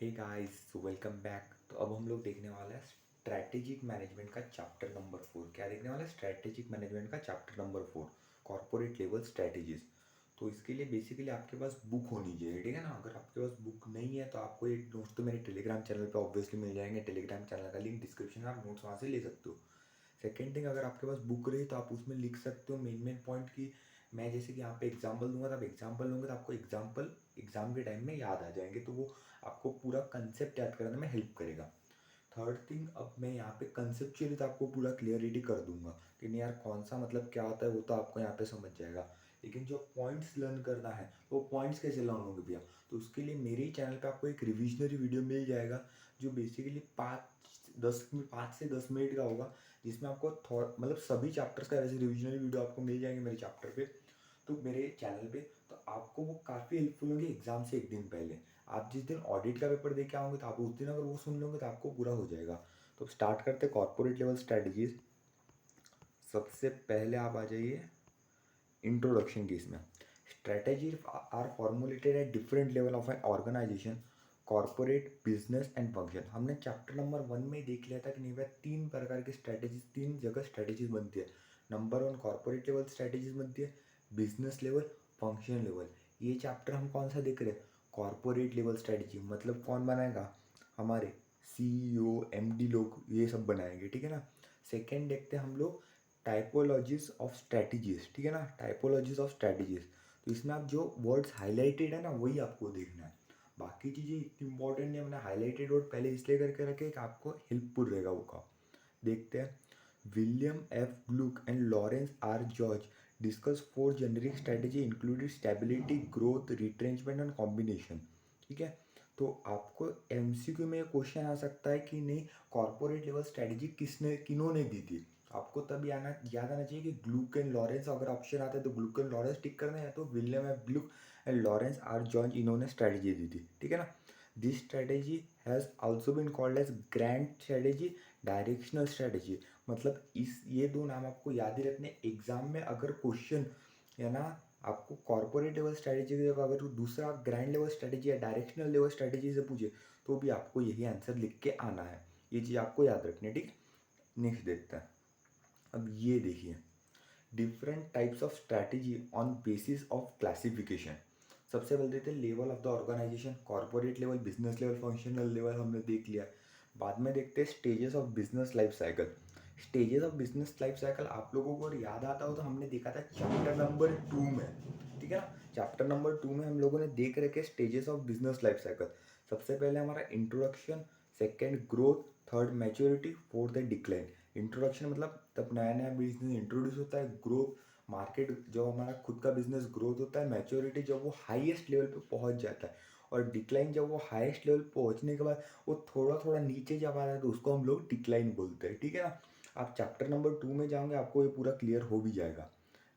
Hey guys, welcome back. तो अब हम लोग देखने वाला है स्ट्रैटेजिक मैनेजमेंट का चैप्टर नंबर 4। क्या देखने वाला है? स्ट्रैटेजिक मैनेजमेंट का chapter number 4, corporate level strategies. तो इसके लिए बेसिकली आपके पास बुक होनी चाहिए, ठीक है ना। अगर आपके पास बुक नहीं है तो आपको एक नोट्स तो मेरे टेलीग्राम चैनल पे ऑब्वियसली मिल जाएंगे। टेलीग्राम चैनल का लिंक डिस्क्रिप्शन में, आप नोट्स वहाँ से ले सकते हो। सेकेंड थिंग, अगर आपके पास बुक रही तो आप उसमें लिख सकते हो मेन पॉइंट की। मैं जैसे कि यहाँ पे एग्जांपल दूंगा, तो आप एग्जांपल लोगे तो आपको एग्जांपल एग्जाम के टाइम में याद आ जाएंगे, तो वो आपको पूरा कंसेप्ट याद करने में हेल्प करेगा। थर्ड थिंग, अब मैं यहाँ पे कंसेप्चुअली तो आपको पूरा क्लियरिटी कर दूंगा कि नहीं यार कौन सा मतलब क्या होता है, वो तो आपको यहाँ पे समझ जाएगा। लेकिन जो पॉइंट्स लर्न करना है वो पॉइंट्स कैसे लर्न होंगे भैया, तो उसके लिए मेरे ही चैनल पे आपको एक रिविजनरी वीडियो मिल जाएगा, जो बेसिकली 5 से 10 मिनट का होगा, जिसमें आपको थॉट मतलब सभी चैप्टर्स का वैसे रिविजनरी वीडियो आपको मिल जाएंगे मेरे चैप्टर पे, तो मेरे चैनल पे। तो आपको वो काफ़ी हेल्पफुल होंगे एग्जाम से एक दिन पहले। आप जिस दिन ऑडिट का पेपर दे के आओगे तो आप उस दिन अगर वो सुन लोगे तो आपको पूरा हो जाएगा। तो स्टार्ट करते कॉर्पोरेट लेवल स्ट्रेटजीज। सबसे पहले आप आ जाइए इंट्रोडक्शन की। इसमें strategy are formulated at different level of an organisation, corporate, business and function. हमने चैप्टर नंबर 1 में देख लिया था कि नहीं भाई, 3 प्रकार की स्ट्रेटजीज, 3 जगह स्ट्रेटजीज बनती है। नंबर 1 कॉर्पोरेट लेवल स्ट्रेटजीज बनती है, बिजनेस लेवल, फंक्शन लेवल। ये चैप्टर हम कौन सा देख रहे हैं? Corporate level strategy. मतलब कौन बनाएगा? हमारे CEO, MD लोग ये सब बनाएंगे, ठीक है ना। सेकेंड देखते हैं हम लोग टाइपोलॉजीज ऑफ स्ट्रैटेजीज, ठीक है ना। टाइपोलॉजीज ऑफ स्ट्रैटेजीज, तो इसमें आप जो वर्ड्स हाईलाइटेड है ना वही आपको देखना है। बाकी चीज़ें इतनी इंपॉर्टेंट नहीं, हमने हाईलाइटेड वर्ड पहले इसलिए करके रखे कि आपको हेल्पफुल रहेगा वो का। देखते हैं। William F Glueck and Lawrence R George discuss 4 generic strategy included stability, growth, retrenchment and combination, ठीक है। तो आपको MCQ में क्वेश्चन आ सकता है कि नहीं कॉर्पोरेट लेवल स्ट्रेटेजी किन्होंने दी थी। आपको तब याद आना चाहिए कि ग्लुक एंड लॉरेंस, अगर ऑप्शन आता है तो ग्लुक एंड लॉरेंस टिक करना है, तो William F Glueck and Lawrence R George इन्होंने स्ट्रेटेजी दी थी, ठीक है ना। This strategy has also been called as grand strategy, directional strategy. मतलब ये दो नाम आपको याद ही रखने। एग्जाम में अगर क्वेश्चन या ना आपको कॉर्पोरेट लेवल स्ट्रेटेजी की जगह अगर दूसरा ग्रैंड लेवल स्ट्रेटेजी या डायरेक्शनल लेवल स्ट्रेटेजी से पूछे तो भी आपको यही आंसर लिख के आना है। ये चीज़ आपको याद रखनी है, ठीक है। नेक्स्ट देखते हैं। अब ये देखिए, different types of strategy on basis of classification. सबसे पहले देते हैं level of the organisation, corporate level, business level, functional level हमने देख लिया। बाद में देखते हैं stages of business life cycle. Stages of business life cycle आप लोगों को अगर याद आता हो तो हमने देखा था चैप्टर नंबर 2 में, ठीक है ना। चैप्टर नंबर 2 में हम लोगों ने देख रखे stages of business life cycle. सबसे पहले हमारा introduction, second growth, third maturity, fourth है डिक्लाइन। इंट्रोडक्शन मतलब तब नया नया बिजनेस इंट्रोड्यूस होता है, ग्रोथ मार्केट जब हमारा खुद का बिजनेस ग्रोथ होता है, मैच्योरिटी जब वो हाईएस्ट लेवल पे पहुंच जाता है, और डिक्लाइन जब वो हाईएस्ट लेवल पहुंचने के बाद वो थोड़ा थोड़ा नीचे जब आ रहा है तो उसको हम लोग डिक्लाइन बोलते हैं, ठीक है ना। आप चैप्टर नंबर 2 में जाओगे आपको ये पूरा क्लियर हो भी जाएगा।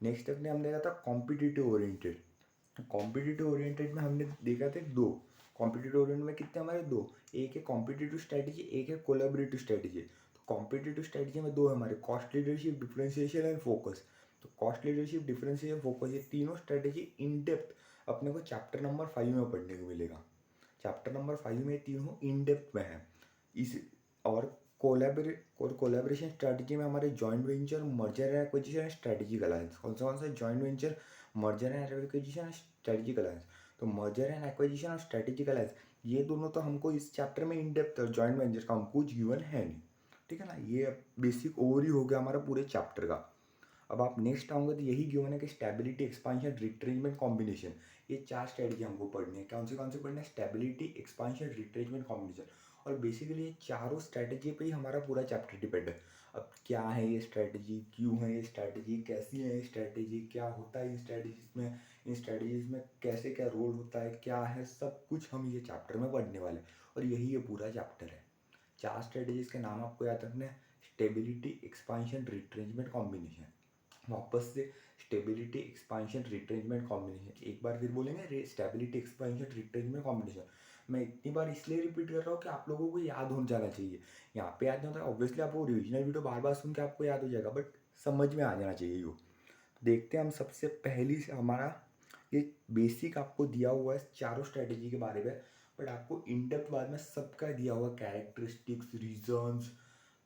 नेक्स्ट अपने हम देखा था कॉम्पिटिटिव ओरिएंटेड। कॉम्पिटिटिव ओरिएंटेड में हमने देखा थे दो। कॉम्पिटिटिव ओरिएंटेड में कितने हमारे दो, एक है कॉम्पिटिटिव स्ट्रेटेजी, एक है कोलैबोरेटिव स्ट्रेटेजी। तो कॉम्पिटिटिव स्ट्रेटेजी में दो है हमारे, cost leadership, differentiation and focus. तो कॉस्ट लीडरशिप, डिफरेंशिएशन, फोकस, ये तीनों स्ट्रेटेजी इन डेप्थ अपने को चैप्टर नंबर 5 में पढ़ने को मिलेगा। चैप्टर नंबर 5 में तीनों इन डेप्थ में है। इस और कोलैबोरेशन स्ट्रेटजी में हमारे joint venture, merger and acquisition, strategic alliance. कौन सा joint venture, merger and acquisition, strategic alliance. तो मर्जर एंड एक्विजिशन और स्ट्रेटेजिक अलायंस ये दोनों तो हमको इस चैप्टर में इन डेप्थ, जॉइंट वेंचर का हमको कुछ गिवन है नहीं, ठीक है ना। ये बेसिक ओवरव्यू हो गया हमारा पूरे चैप्टर का। अब आप नेक्स्ट आओगे तो यही गिवन है कि स्टेबिलिटी, एक्सपांशन, रिट्रेंचमेंट, कॉम्बिनेशन। ये 4 स्ट्रेटजी हमको पढ़नी है। कौन से पढ़ना है? Stability, expansion, retrenchment, combination. और बेसिकली ये चारों स्ट्रेटजी पे ही हमारा पूरा चैप्टर डिपेंड है। अब क्या है ये स्ट्रेटजी, क्यों है ये स्ट्रेटजी, कैसी है ये स्ट्रेटजी, क्या होता है इन स्ट्रेटजीज में, इन स्ट्रेटजीज में कैसे क्या रोल होता है, क्या है, सब कुछ हम ये चैप्टर में पढ़ने वाले हैं। और यही ये पूरा चैप्टर है। 4 स्ट्रेटजीज के नाम आपको याद रखना है, स्टेबिलिटी, एक्सपांशन, रिट्रेंचमेंट, कॉम्बिनेशन। वापस से स्टेबिलिटी, एक्सपांशन, रिट्रेंचमेंट, कॉम्बिनेशन। एक बार फिर बोलेंगे स्टेबिलिटी, एक्सपांशन, रिट्रेंचमेंट, कॉम्बिनेशन। मैं इतनी बार इसलिए रिपीट कर रहा हूँ कि आप लोगों को याद हो जाना चाहिए। यहाँ पे याद नहीं होता, ऑब्वियसली आपको रिविजनल वीडियो बार बार सुन के आपको याद हो जाएगा, बट समझ में आ जाना चाहिए वो। देखते हैं हम सबसे पहली से हमारा ये बेसिक आपको दिया हुआ है चारों स्ट्रेटेजी के बारे में। बट आपको इन डेप्थ बाद में सबका दिया हुआ कैरेक्टरिस्टिक्स, रीजंस,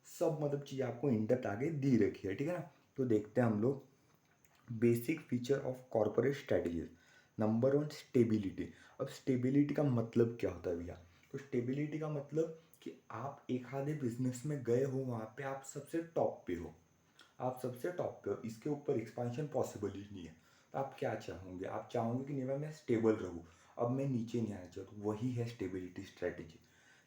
सब मतलब चीज़ आपको इन डेप्थ आगे दी रखी है, ठीक है ना। तो देखते हैं हम लोग basic feature of corporate strategies. Number one, stability. अब स्टेबिलिटी का मतलब क्या होता है भैया? तो स्टेबिलिटी का मतलब कि आप एक आधे बिजनेस में गए हो, वहाँ पे आप सबसे टॉप पे हो, आप सबसे टॉप पे हो, इसके ऊपर एक्सपांशन पॉसिबल ही नहीं है। तो आप क्या चाहोगे? आप चाहोगे कि नहीं भाई मैं स्टेबल रहूँ, अब मैं नीचे नहीं आना चाहता, तो वही है स्टेबिलिटी स्ट्रेटेजी।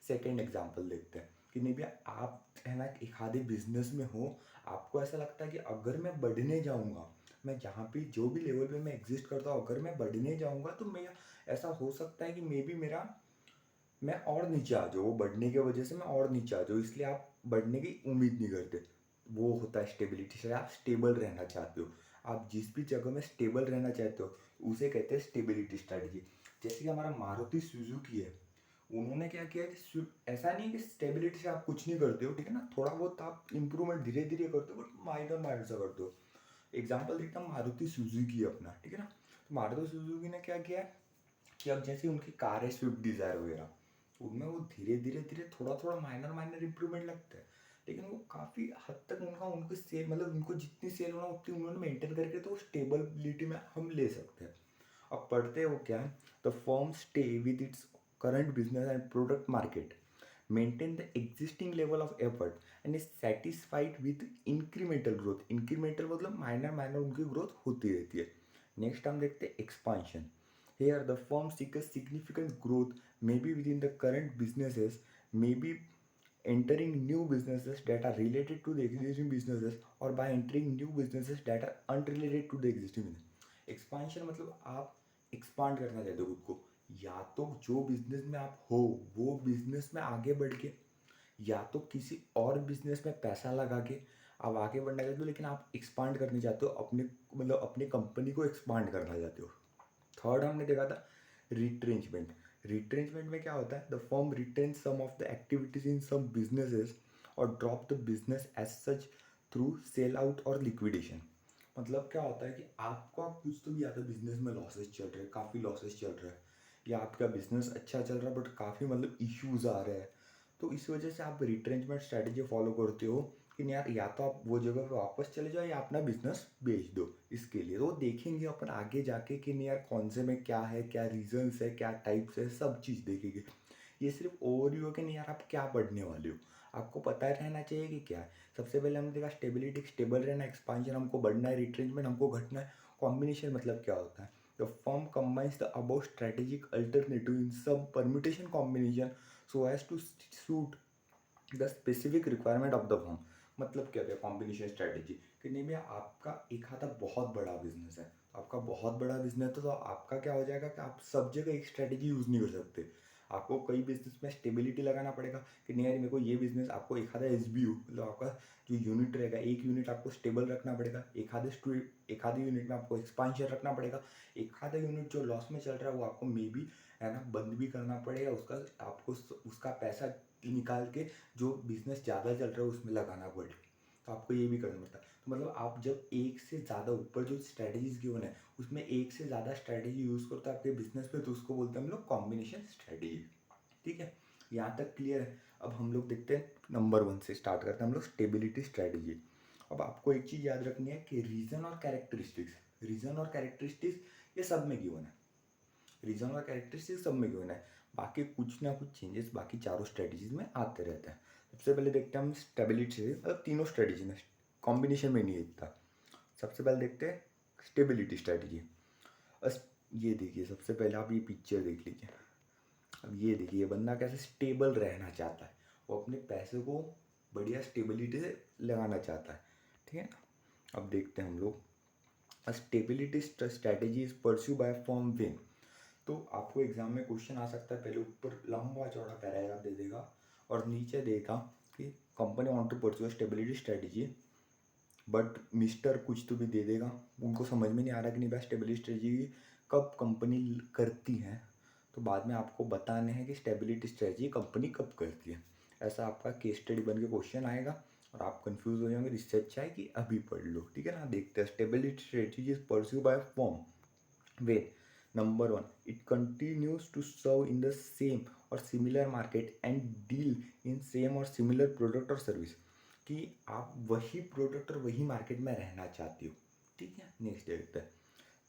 सेकेंड एग्जाम्पल देखते हैं कि नहीं भैया आप है ना एक आधे बिजनेस में हो, आपको ऐसा लगता है कि अगर मैं बढ़ने जाऊँगा, मैं जहाँ पे जो भी लेवल पे मैं एग्जिस्ट करता हूँ, अगर मैं बढ़ने जाऊँगा तो मैं ऐसा हो सकता है कि मे बी मेरा मैं और नीचे आ जाऊँ, वो बढ़ने की वजह से मैं और नीचे आ जाऊँ, इसलिए आप बढ़ने की उम्मीद नहीं करते। वो होता है स्टेबिलिटी से, आप स्टेबल रहना चाहते हो, आप जिस भी जगह में स्टेबल रहना चाहते हो उसे कहते हैं स्टेबिलिटी स्ट्रैटेजी। जैसे कि हमारा मारुति सुजुकी है, उन्होंने क्या किया कि ऐसा नहीं कि स्टेबिलिटी से आप कुछ नहीं करते हो, ठीक है ना, थोड़ा बहुत आप इम्प्रूवमेंट धीरे धीरे करते हो, बट माइनर माइनर सा करते हो। एग्जाम्पल देखता हूँ मारुति सुजुकी अपना, ठीक है ना। तो मारुति सुजुकी ने क्या किया कि अब जैसे उनकी कार है स्विफ्ट डिज़ायर वगैरह, उनमें वो धीरे धीरे धीरे थोड़ा थोड़ा माइनर माइनर इंप्रूवमेंट लगता है, लेकिन वो काफ़ी हद तक उनकी सेल मतलब उनको जितनी सेल होना उतनी उन्होंने मेंटेन करके तो स्टेबिलिटी में हम ले सकते हैं। अब पढ़ते हैं वो क्या है, the firm stay with its current business and product market, maintain the existing level of effort and is satisfied with incremental growth। incremental मतलब माइनर माइनर उनकी ग्रोथ होती रहती है। नेक्स्ट हम देखते हैं expansion. here the firm seeks a significant growth, maybe within the current businesses, maybe entering new businesses that are related to the existing businesses, or by entering new businesses that are unrelated to the existing business। Expansion मतलब आप expand करना चाहते हो खुद को, या तो जो बिजनेस में आप हो वो बिजनेस में आगे बढ़ के, या तो किसी और बिजनेस में पैसा लगा के आप आगे बढ़ना चाहते हो, लेकिन आप एक्सपांड करना चाहते हो अपने मतलब अपनी कंपनी को एक्सपांड करना चाहते हो। थर्ड हमने देखा था रिट्रेंचमेंट। रिट्रेंचमेंट में क्या होता है, the firm retain some of the activities in some businesses और drop the business as such through sell out और लिक्विडेशन। मतलब क्या होता है कि आपका कुछ तो भी आता है बिजनेस में लॉसेस चल रहे हैं, काफ़ी लॉसेस चल रहा है, या आपका बिजनेस अच्छा चल रहा है बट काफ़ी मतलब इश्यूज आ रहे हैं, तो इस वजह से आप रिट्रेंचमेंट स्ट्रैटेजी फॉलो करते हो कि नहीं यार या तो आप वो जगह पे वापस चले जाओ या अपना बिजनेस बेच दो। इसके लिए तो देखेंगे अपन आगे जाके कि नहीं यार कौन से में क्या है, क्या रीजंस है, क्या टाइप्स है, सब चीज़ देखेंगे। ये सिर्फ ओवरव्यू है कि नहीं यार आप क्या पढ़ने वाले हो, आपको पता रहना चाहिए कि क्या है। सबसे पहले हमने देखा स्टेबिलिटी, स्टेबल रहना, एक्सपांशन हमको बढ़ना है, रिट्रेंचमेंट हमको घटना है। कॉम्बिनेशन मतलब क्या होता है, the firm combines the about strategic alternative in सब permutation combination so as to suit the specific requirement of the firm. मतलब क्या है कॉम्बिनेशन स्ट्रेटेजी, कि नहीं भैया आपका एक हाथा बहुत बड़ा बिजनेस है, आपका बहुत बड़ा बिजनेस है तो आपका क्या हो जाएगा कि आप सब जगह एक स्ट्रेटेजी यूज़ नहीं कर सकते, आपको कई बिजनेस में स्टेबिलिटी लगाना पड़ेगा कि नहीं यार मेरे को ये बिजनेस, आपको एक आधा एस बी मतलब आपका जो यूनिट रहेगा एक यूनिट आपको स्टेबल रखना पड़ेगा, एक आधे यूनिट में आपको एक्सपांशन रखना पड़ेगा, एक आधा यूनिट जो लॉस में चल रहा है वो आपको मे बी है ना बंद भी करना पड़ेगा, उसका आपको उसका पैसा निकाल के जो बिजनेस ज़्यादा चल रहा है उसमें लगाना पड़े, तो आपको ये भी करना पड़ता है। तो मतलब आप जब एक से ज़्यादा ऊपर जो स्ट्रैटेजीज गिवन है उसमें एक से ज़्यादा स्ट्रैटेजी यूज़ करते हैं आपके बिजनेस पे, तो उसको बोलते हैं हम लोग कॉम्बिनेशन स्ट्रैटेजी। ठीक है, यहाँ तक क्लियर है। अब हम लोग देखते हैं नंबर वन से स्टार्ट करते हैं हम लोग स्टेबिलिटी स्ट्रैटेजी। अब आपको एक चीज़ याद रखनी है कि रीज़न और कैरेक्टरिस्टिक्स, रीज़न और कैरेक्टरिस्टिक्स ये सब में गिवन है, रीज़न और कैरेक्टरिस्टिक्स सब में गिवन है, बाकी कुछ ना कुछ चेंजेस बाकी चारों स्ट्रेटजीज में आते रहते हैं। सबसे पहले देखते हैं हम स्टेबिलिटी से, मतलब तीनों स्ट्रेटजी में कॉम्बिनेशन में नहीं दिखता। सबसे पहले देखते हैं स्टेबिलिटी स्ट्रेटजी। बस ये देखिए, सबसे पहले आप ये पिक्चर देख लीजिए। अब ये देखिए ये बंदा कैसे स्टेबल रहना चाहता है, वो अपने पैसे को बढ़िया स्टेबिलिटी से लगाना चाहता है, ठीक है ना। अब देखते हैं हम लोग stability strategy is pursue by firm win. तो आपको एग्जाम में क्वेश्चन आ सकता है, पहले ऊपर लंबा चौड़ा पैराग्राफ दे देगा और नीचे देगा कि company want to pursue stability strategy, but mister कुछ तो भी दे देगा, उनको समझ में नहीं आ रहा कि नहीं भाई स्टेबिलिटी स्ट्रेटेजी कब कंपनी करती है, तो बाद में आपको बताने हैं कि स्टेबिलिटी स्ट्रेटेजी कंपनी कब करती है। ऐसा आपका केस स्टडी बन के क्वेश्चन आएगा और आप कंफ्यूज हो जाएंगे, इससे अच्छा है कि अभी पढ़ लो, ठीक है ना। देखते हैं stability strategy is pursue by firm way Number one, it continues to serve in the same or similar market and deal in same or similar product or service, कि आप वही प्रोडक्ट और वही मार्केट में रहना चाहती हो। ठीक है, नेक्स्ट देखते हैं।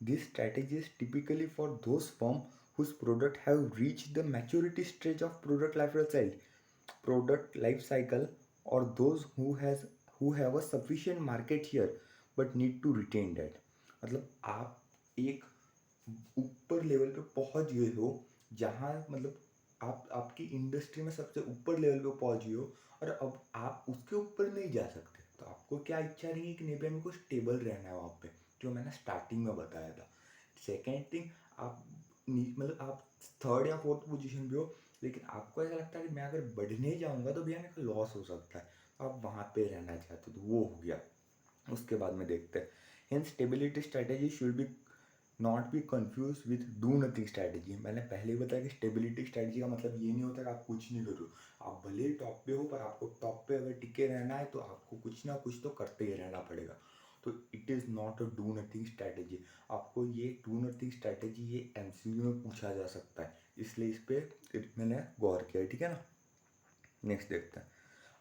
This strategy is typically for those firm whose product have reach the maturity stage of product life cycle, or those who have a sufficient market share but need to retain that। मतलब आप एक ऊपर level पे पहुंच गए हो, जहाँ मतलब आप आपकी इंडस्ट्री में सबसे ऊपर लेवल पे पहुंच गए हो, और अब आप उसके ऊपर नहीं जा सकते, तो आपको क्या इच्छा नहीं है कि नहीं भाई मेरे को स्टेबल रहना है वहाँ पे, जो मैंने स्टार्टिंग में बताया था। सेकेंड थिंग, आप मतलब आप थर्ड या फोर्थ पोजीशन पे हो, लेकिन आपको ऐसा लगता है कि मैं अगर बढ़ने जाऊँगा तो भैया मेरे को लॉस हो सकता है, तो आप वहाँ पे रहना चाहते हो, तो वो हो गया। उसके बाद में देखते हैं, hence stability strategy should be not be confuse with do nothing strategy. मैंने पहले ही बताया कि स्टेबिलिटी स्ट्रैटेजी का मतलब ये नहीं होता कि आप कुछ नहीं करो, आप भले ही टॉप पे हो, पर आपको टॉप पे अगर टिके रहना है तो आपको कुछ ना कुछ तो करते ही रहना पड़ेगा। तो it is not a do nothing strategy. आपको ये डू नथिंग स्ट्रैटेजी ये एमसीक्यू में पूछा जा सकता है, इसलिए इस पर मैंने गौर किया है। ठीक है ना, नेक्स्ट देखते हैं।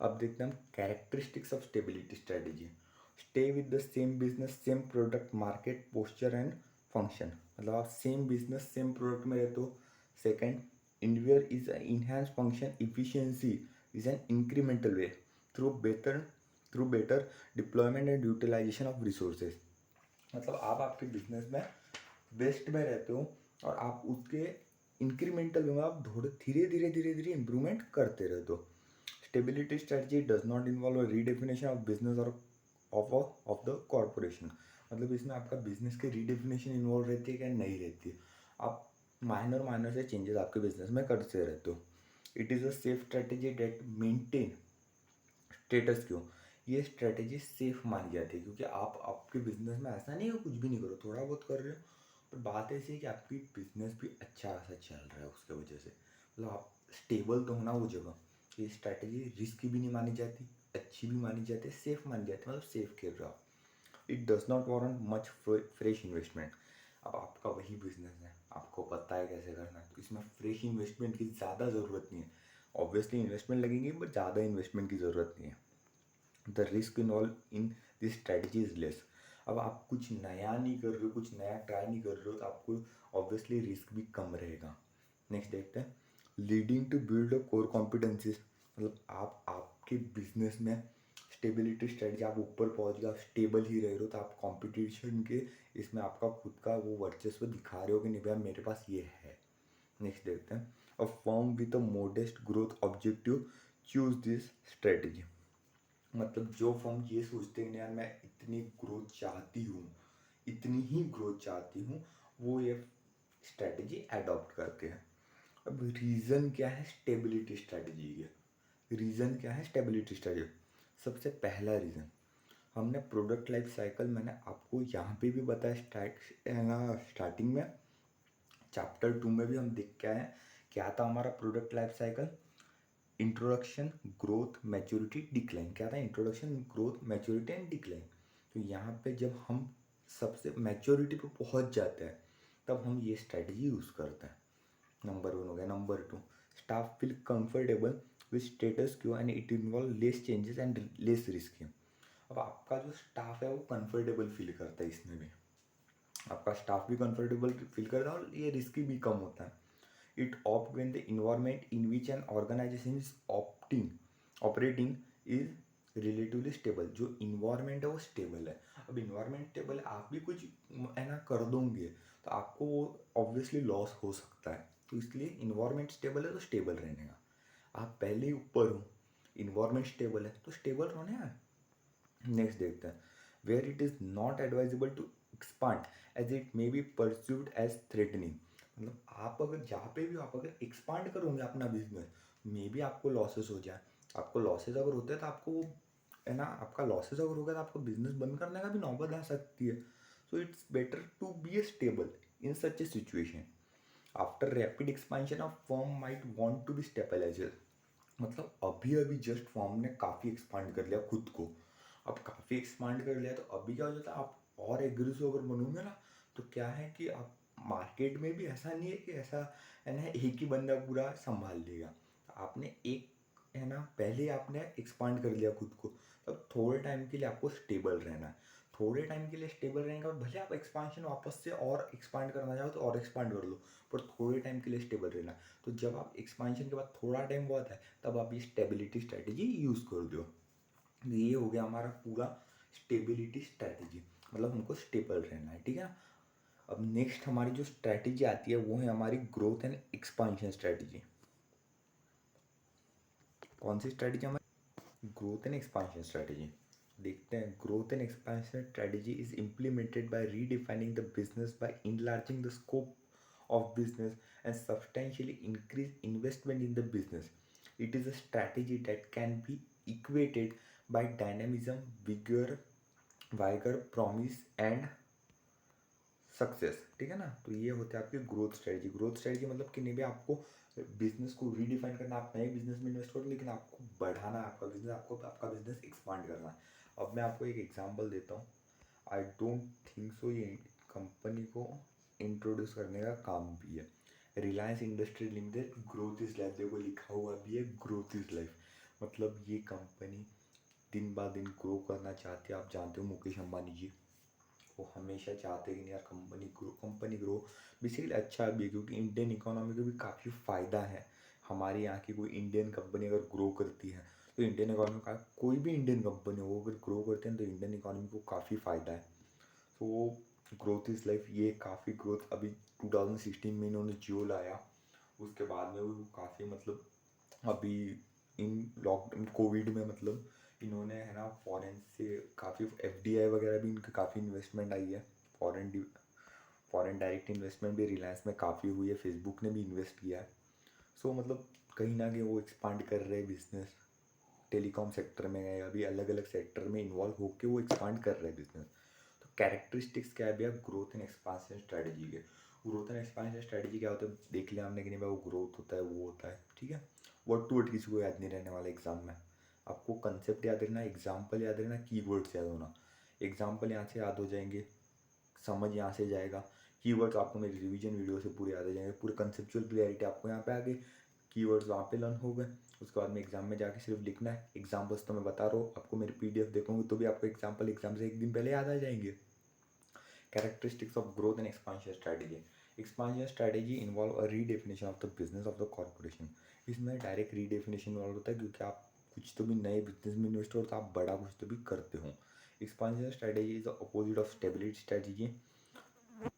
अब देखते हैं हम characteristics of stability strategy. Stay with the same business same product market posture and function. मतलब आप सेम बिजनेस सेम प्रोडक्ट में रहते हो। Second, endeavour is enhance function efficiency is an incremental way through better deployment and utilisation of resources. मतलब आप आपके business में best में रहते हो, और आप उसके इंक्रीमेंटल में आप थोड़े धीरे धीरे धीरे धीरे इंप्रूवमेंट करते रहते हो। Stability strategy does not involve redefinition of business और ऑफ द कॉरपोरेशन। मतलब इसमें आपका बिजनेस की रीडेफिनेशन इन्वॉल्व रहती है क्या, नहीं रहती है। आप माइनर माइनर से चेंजेस आपके बिजनेस में करते रहते हो। It is a safe strategy that maintain status quo. ये स्ट्रेटेजी सेफ मानी जाती है, क्योंकि आप आपके बिजनेस में ऐसा नहीं है कुछ भी नहीं करो, थोड़ा बहुत कर रहे हो, पर बात ऐसी है कि आपकी बिजनेस भी अच्छा खासा चल रहा है उसके वजह से, मतलब आप स्टेबल तो होना वो जगह। ये स्ट्रैटेजी रिस्क भी नहीं मानी जाती, अच्छी भी मानी जाती है, सेफ मानी जाती है, मतलब सेफ खेल रहे हो आप। It does not warrant much fresh investment. अब आपका वही बिजनेस है, आपको पता है कैसे करना है, तो इसमें फ्रेश इन्वेस्टमेंट की ज़्यादा ज़रूरत नहीं है। ऑब्वियसली इन्वेस्टमेंट लगेगी, बट ज़्यादा इन्वेस्टमेंट की ज़रूरत नहीं है। The risk involve in this strategy is less. अब आप कुछ नया नहीं कर रहे हो, कुछ नया ट्राई नहीं कर रहे हो, तो आपको ऑब्वियसली रिस्क भी कम रहेगा। नेक्स्ट देखते हैं, leading to build a core competencies. मतलब आप आपके बिजनेस में स्टेबिलिटी स्ट्रेटजी, आप ऊपर पहुंच गए, आप स्टेबल ही रह रहे हो, तो आप कंपटीशन के इसमें आपका खुद का वो वर्चस्व दिखा रहे हो कि नहीं भैया मेरे पास ये है। नेक्स्ट देखते हैं, a firm with a modest growth objective choose this strategy. मतलब जो फर्म ये सोचते हैं यार मैं इतनी ग्रोथ चाहती हूँ, इतनी ही ग्रोथ चाहती हूँ, वो ये स्ट्रेटजी अडॉप्ट करते हैं। अब रीज़न क्या है स्टेबिलिटी स्ट्रेटजी के, रीज़न क्या है स्टेबिलिटी स्ट्रेटजी। सबसे पहला रीज़न, हमने प्रोडक्ट लाइफ साइकिल मैंने आपको यहाँ पे भी बताया स्टार्टिंग में, चैप्टर 2 में भी हम देख के आए हैं क्या था हमारा product life cycle. Introduction, growth, maturity, decline. क्या था, introduction, growth, maturity and decline. तो यहाँ पे जब हम सबसे मैच्योरिटी पे पहुँच जाते हैं, तब हम ये स्ट्रेटजी यूज़ करते हैं। नंबर 1 हो गया। Number 2, staff feel comfortable with status Q and it involve less changes and less risk. अब आपका जो स्टाफ है वो कंफर्टेबल फील करता है, इसमें भी आपका स्टाफ भी कंफर्टेबल फील करता है, और ये रिस्की भी कम होता है। It opt when the environment in which an organization is operating is relatively stable। जो इन्वायरमेंट है वो स्टेबल है। अब इन्वायरमेंट स्टेबल है, आप भी कुछ है ना कर दोगे, तो आपको वो ऑब्वियसली लॉस हो सकता है, तो इसलिए इन्वायरमेंट स्टेबल है तो स्टेबल रहने का। आप पहले ही ऊपर हो, इन्वायरमेंट स्टेबल है तो स्टेबल रहने यार। नेक्स्ट देखते हैं, where it is not advisable to expand as it may be pursued as threatening. मतलब आप अगर जहाँ पे भी आप अगर एक्सपांड करोगे अपना बिजनेस, मे बी आपको लॉसेस हो जाए। आपको लॉसेस अगर होते हैं तो आपको वो है ना, आपका लॉसेस अगर होगा तो आपको बिजनेस बंद करने का भी नौबत आ सकती है। So it's better to be a stable in such a situation. After rapid expansion of firm might want to be stabiliser. मतलब अभी अभी जस्ट फर्म ने काफ़ी एक्सपांड कर लिया खुद को, अब काफ़ी एक्सपांड कर लिया, तो अभी क्या हो जाता है, आप और एग्रेसिव अगर बनोगे ना, तो क्या है कि आप मार्केट में भी ऐसा नहीं है कि ऐसा है ना एक ही बंदा पूरा संभाल लेगा। आपने एक है ना पहले आपने एक्सपांड कर लिया खुद को, तब थोड़े टाइम के लिए आपको स्टेबल रहना है। थोड़े टाइम के लिए स्टेबल रहने के बाद भले आप एक्सपांशन वापस से और एक्सपांड करना चाहो तो और एक्सपांड कर लो, पर थोड़े टाइम के लिए स्टेबल रहना। तो जब आप एक्सपांशन के बाद थोड़ा टाइम हुआ था, तब आप ये स्टेबिलिटी स्ट्रैटेजी यूज़ कर दो। ये हो गया हमारा पूरा स्टेबिलिटी स्ट्रैटेजी, मतलब हमको स्टेबल रहना है, ठीक है। अब नेक्स्ट हमारी जो स्ट्रैटेजी आती है वो है हमारी ग्रोथ एंड एक्सपांशन स्ट्रैटेजी। कौन सी स्ट्रैटेजी हमारी? Growth and expansion strategy. देखते हैं। Growth and expansion strategy is implemented by redefining the business by enlarging the scope of business and substantially increase investment in the business. It is a strategy that can be equated by dynamism, vigor, promise and success, ठीक है ना। तो ये होता है आपकी growth strategy. Growth strategy मतलब कि नहीं भी आपको बिजनेस को रीडिफाइन करना, आप नए बिजनेस में इन्वेस्ट करो, लेकिन आपको बढ़ाना है आपका बिजनेस, आपको आपका बिजनेस एक्सपांड करना है। अब मैं आपको एक एग्जांपल देता हूँ। आई डोंट थिंक सो ये कंपनी को इंट्रोड्यूस करने का काम भी है। Reliance industry limited, growth is life, देखो लिखा हुआ भी है ग्रोथ इज लाइफ। मतलब ये कंपनी दिन ब दिन ग्रो करना चाहती है। आप जानते हो मुकेश अंबानी जी, वो हमेशा चाहते हैं कि नहीं यार कंपनी ग्रो बेसिकली अच्छा भी है, क्योंकि इंडियन इकोनॉमी को भी काफ़ी फ़ायदा है। हमारे यहाँ की कोई इंडियन कंपनी अगर ग्रो करती है तो इंडियन इकोनॉमी का, कोई भी इंडियन कंपनी हो अगर ग्रो करते हैं तो इंडियन इकोनॉमी को काफ़ी फ़ायदा है। तो ग्रोथ इज़ लाइफ, ये काफ़ी ग्रोथ अभी 2016 में इन्होंने जियो लाया, उसके बाद में वो काफ़ी मतलब अभी इन लॉकडाउन कोविड में मतलब इन्होंने है ना फॉरेन से काफ़ी एफडीआई वगैरह भी इनकी काफ़ी इन्वेस्टमेंट आई है। फॉरेन डायरेक्ट इन्वेस्टमेंट भी रिलायंस में काफ़ी हुई है, फेसबुक ने भी इन्वेस्ट किया है। सो मतलब कहीं ना कहीं वो एक्सपांड कर रहे हैं बिजनेस। टेलीकॉम सेक्टर में है, अभी अलग अलग सेक्टर में इन्वॉल्व होकर वो एक्सपांड कर रहे हैं बिजनेस। तो कैरेक्टरिस्टिक्स क्या है भैया ग्रोथ एंड एक्सपांशन स्ट्रैटेजी के? ग्रोथ एंड एक्सपांशन स्ट्रैटेजी क्या होता है देख लिया हमने कि नहीं भाई, वो ग्रोथ होता है, वो होता है, ठीक है। वर्ड टू वर्ड किसी को याद नहीं रहने वाला एग्जाम में। आपको कंसेप्ट याद रहना, एग्जाम्पल याद रहना, कीवर्ड्स याद होना। एग्जाम्पल यहाँ से याद हो जाएंगे, समझ यहाँ से जाएगा। कीवर्ड्स आपको मेरी रिवीजन वीडियो से पूरे याद आ जाएंगे, पूरे कंसेप्चुअल क्लियरिटी आपको यहाँ पे आ गई। कीवर्ड्स वहाँ पे लर्न हो गए, उसके बाद में एग्जाम में जाके सिर्फ लिखना है। एग्जाम्पल्स तो मैं बता रहा हूँ आपको, मेरी पीडीएफ देखोगे तो भी आपको एग्जाम्पल एग्जाम से एक दिन पहले याद आ जाएंगे। Characteristics of growth and expansion strategy. Expansion strategy involve a redefinition of the business of the corporation. इसमें डायरेक्ट रीडेफिनेशन इन्वॉल्व होता है, क्योंकि आप कुछ तो भी नए बिजनेस में इन्वेस्ट हो तो आप बड़ा कुछ तो भी करते हो। Expansion strategy is the opposite of stability strategy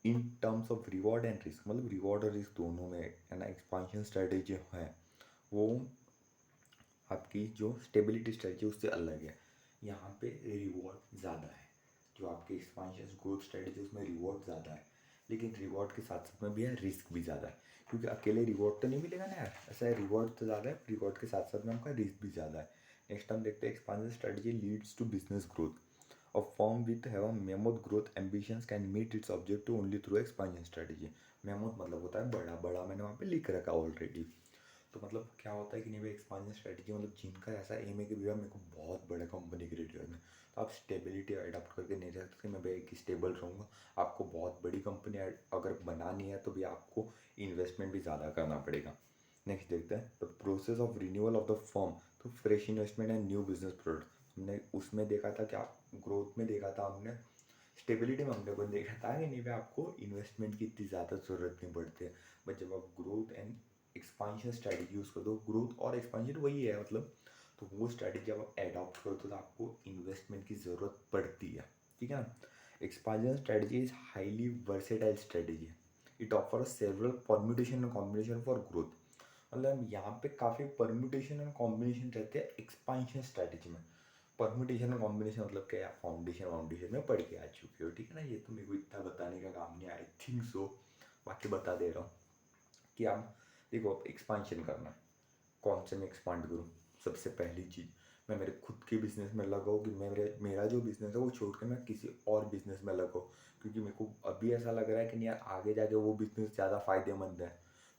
in terms of reward and risk, मतलब रिवॉर्ड और रिस्क दोनों में है ना। एक्सपांशन स्ट्रेटेजी है वो आपकी जो स्टेबिलिटी स्ट्रेटेजी उससे अलग है। यहाँ पे रिवॉर्ड ज़्यादा है। जो आपके एक्सपांशन ग्रोथ स्ट्रेटेजी उसमें रिवॉर्ड ज़्यादा है, लेकिन रिवॉर्ड के साथ साथ में भी है रिस्क भी ज़्यादा है, क्योंकि अकेले रिवॉर्ड तो नहीं मिलेगा ना यार। ऐसा है, रिवॉर्ड तो ज़्यादा है, रिवॉर्ड के साथ साथ में आपका रिस्क भी ज़्यादा है। नेक्स्ट हम देखते हैं expansion strategy leads to business growth. A firm with have a mammoth growth ambitions can meet its objective only through expansion strategy. mammoth मतलब होता है बड़ा, बड़ा मैंने वहाँ पे लिख रखा ऑलरेडी। तो मतलब क्या होता है कि नहीं भाई एक्सपांशन स्ट्रेटजी मतलब जिनका ऐसा एम है कि भैया मेरे को बहुत बड़े कंपनी क्रिएट करना है, तो आप स्टेबिलिटी अडॉप्ट करके नहीं रह सकते। मैं भाई एक स्टेबल रहूँगा। आपको बहुत बड़ी कंपनी अगर बनानी है तो भी आपको इन्वेस्टमेंट भी ज़्यादा करना पड़ेगा। नेक्स्ट देखते हैं the process of renewal of the firm तो fresh investment and new business product. हमने उसमें देखा था क्या, ग्रोथ में देखा था हमने, स्टेबिलिटी में हमने को देखा था कि नहीं भाई आपको इन्वेस्टमेंट की इतनी ज़्यादा ज़रूरत नहीं पड़ती है। बट जब आप growth and expansion strategy use कर दो, ग्रोथ और एक्सपांशन वही है मतलब, तो वो स्ट्रैटेजी जब आप एडॉप्ट करते हो तो आपको इन्वेस्टमेंट की ज़रूरत पड़ती है, ठीक है ना। Expansion strategy is highly versatile strategy. It offer several permutation and combination for growth. मतलब यहाँ पे काफ़ी परम्यूटेशन एंड कॉम्बिनेशन रहते हैं एक्सपांशन स्ट्रैटेजी में। परम्यूटेशन एंड कॉम्बिनेशन मतलब क्या, फाउंडेशन में पढ़ के आ चुके हो, ठीक है ना। ये तो मेरे को इतना बताने का काम नहीं, आई थिंक सो। बाकी बता दे रहा हूँ कि आप देखो, अब एक्सपांशन करना है, कौन से में एक्सपांड करूँ। सबसे पहली चीज़, मैं मेरे खुद के बिजनेस में लगाऊँ कि मेरा जो बिज़नेस है वो छोड़ के मैं किसी और बिज़नेस में लगाऊँ, क्योंकि मेरे को अभी ऐसा लग रहा है कि नहीं यार आगे जाके वो बिज़नेस ज़्यादा फ़ायदेमंद है,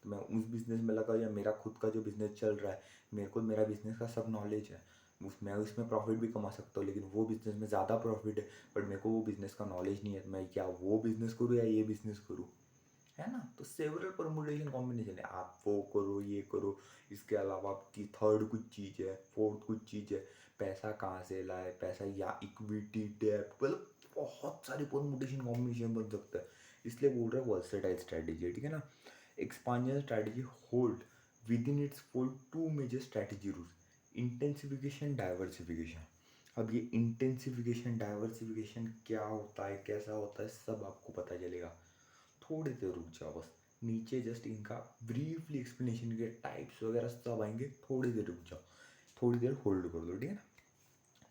तो मैं उस बिज़नेस में लगाऊँ। या मेरा खुद का जो बिज़नेस चल रहा है, मेरे को मेरा बिज़नेस का सब नॉलेज है, उसमें प्रॉफिट भी कमा सकता हूँ, लेकिन वो बिज़नेस में ज़्यादा प्रॉफिट है बट मेरे को वो बिज़नेस का नॉलेज नहीं है, तो मैं क्या वो बिज़नेस करूँ या ये बिज़नेस करूँ। है ना। तो सेवरल परमुटेशन कॉम्बिनेशन है, आप वो करो ये करो, इसके अलावा आपकी थर्ड कुछ चीज़ है, फोर्थ कुछ चीज़ है, पैसा कहाँ से लाए, पैसा या इक्विटी डेट, मतलब बहुत सारे परमुटेशन कॉम्बिनेशन बन सकता है। इसलिए बोल रहे हैं वर्सेटाइल स्ट्रैटेजी, ठीक है ना। Expansion strategy hold within its fold two major strategy rules, intensification diversification. अब ये इंटेंसिफिकेशन डाइवर्सिफिकेशन क्या होता है, कैसा होता है, सब आपको पता चलेगा। थोड़ी देर रुक जाओ बस, नीचे जस्ट इनका ब्रीफली एक्सप्लेनेशन के टाइप्स वगैरह सब आएंगे, थोड़ी देर रुक जाओ, थोड़ी देर होल्ड कर दो, ठीक है ना।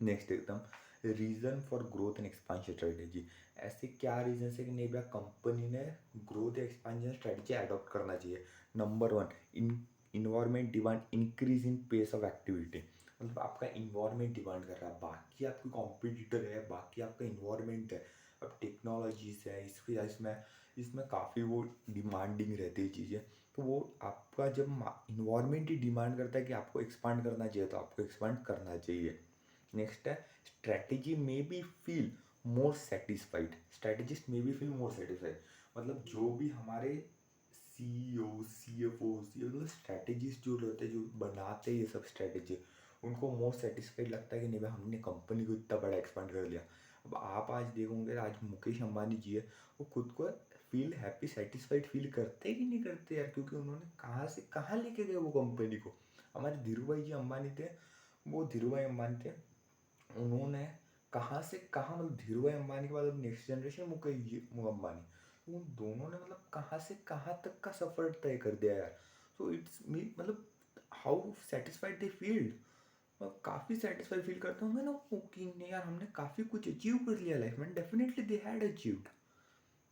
नेक्स्ट एकदम reason for growth and expansion strategy. ऐसे क्या रीजन है कि नहीं भैया कंपनी ने ग्रोथ एक्सपांशन स्ट्रेटेजी अडॉप्ट करना चाहिए। Number one, in environment demand increase in pace of activity. मतलब आपका इन्वायरमेंट डिमांड कर रहा है, बाकी आपके कॉम्पिटिटर है, बाकी आपका इन्वायरमेंट है, अब टेक्नोलॉजीज है, इसमें इसमें काफ़ी वो डिमांडिंग रहती है चीज़ें। तो वो आपका जब इन्वायरमेंट ही डिमांड करता है कि आपको एक्सपांड करना चाहिए, तो आपको एक्सपांड करना चाहिए। नेक्स्ट है स्ट्रेटेजी में be feel more satisfied, strategist में बी फील मोर सेटिस्फाइड। मतलब जो भी हमारे CEO CFO मतलब स्ट्रेटेजिस्ट जो रहते हैं, जो बनाते हैं ये सब स्ट्रेटेजी, उनको मोर सेटिस्फाइड लगता है कि नहीं भाई हमने कंपनी को इतना बड़ा एक्सपांड कर लिया। अब आप आज देखोगे, आज मुकेश अंबानी जी है, वो खुद को फील हैप्पी सेटिस्फाइड फील करते कि नहीं करते यार, क्योंकि उन्होंने कहाँ से कहाँ लेके गए वो कंपनी को। हमारे धीरू भाई जी अंबानी थे, वो धीरू भाई अंबानी थे, उन्होंने कहाँ से कहाँ, मतलब धीरू भाई अंबानी के बाद अब नेक्स्ट जनरेशन मुकेश जी अंबानी, उन दोनों ने मतलब कहाँ से कहाँ तक का सफ़र तय कर दिया यार। सो इट्स मी मतलब हाउ सेटिस्फाइड दे फील, काफ़ी सेटिस्फाइड फील करते होंगे ना वो कि नहीं यार हमने काफ़ी कुछ अचीव कर लिया लाइफ में, डेफिनेटली दे हैड अचीव्ड।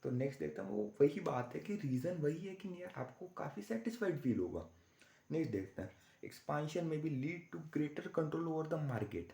तो नेक्स्ट देखता हूँ, वो वही बात है कि रीज़न वही है कि नहीं यार आपको काफ़ी सेटिस्फाइड फील होगा। नेक्स्ट देखते हैं, एक्सपांशन में भी lead to greater control over the market.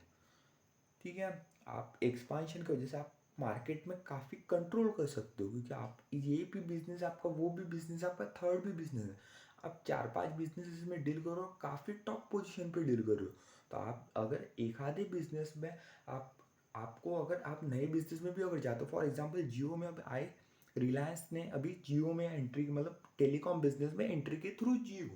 ठीक है, आप एक्सपांशन की वजह से आप मार्केट में काफ़ी कंट्रोल कर सकते हो, क्योंकि आप ये भी बिजनेस आपका, वो भी बिजनेस आपका, थर्ड भी बिजनेस है, आप 4-5 बिजनेस में डील करो, काफ़ी टॉप पोजीशन पे डील कर रहे हो। तो आप अगर एक आधे बिजनेस में आप आपको अगर आप नए बिजनेस में भी अगर जाते हो, फॉर एग्जांपल जियो में अब आए, रिलायंस ने अभी जियो में एंट्री, मतलब टेलीकॉम बिजनेस में एंट्री की थ्रू जियो,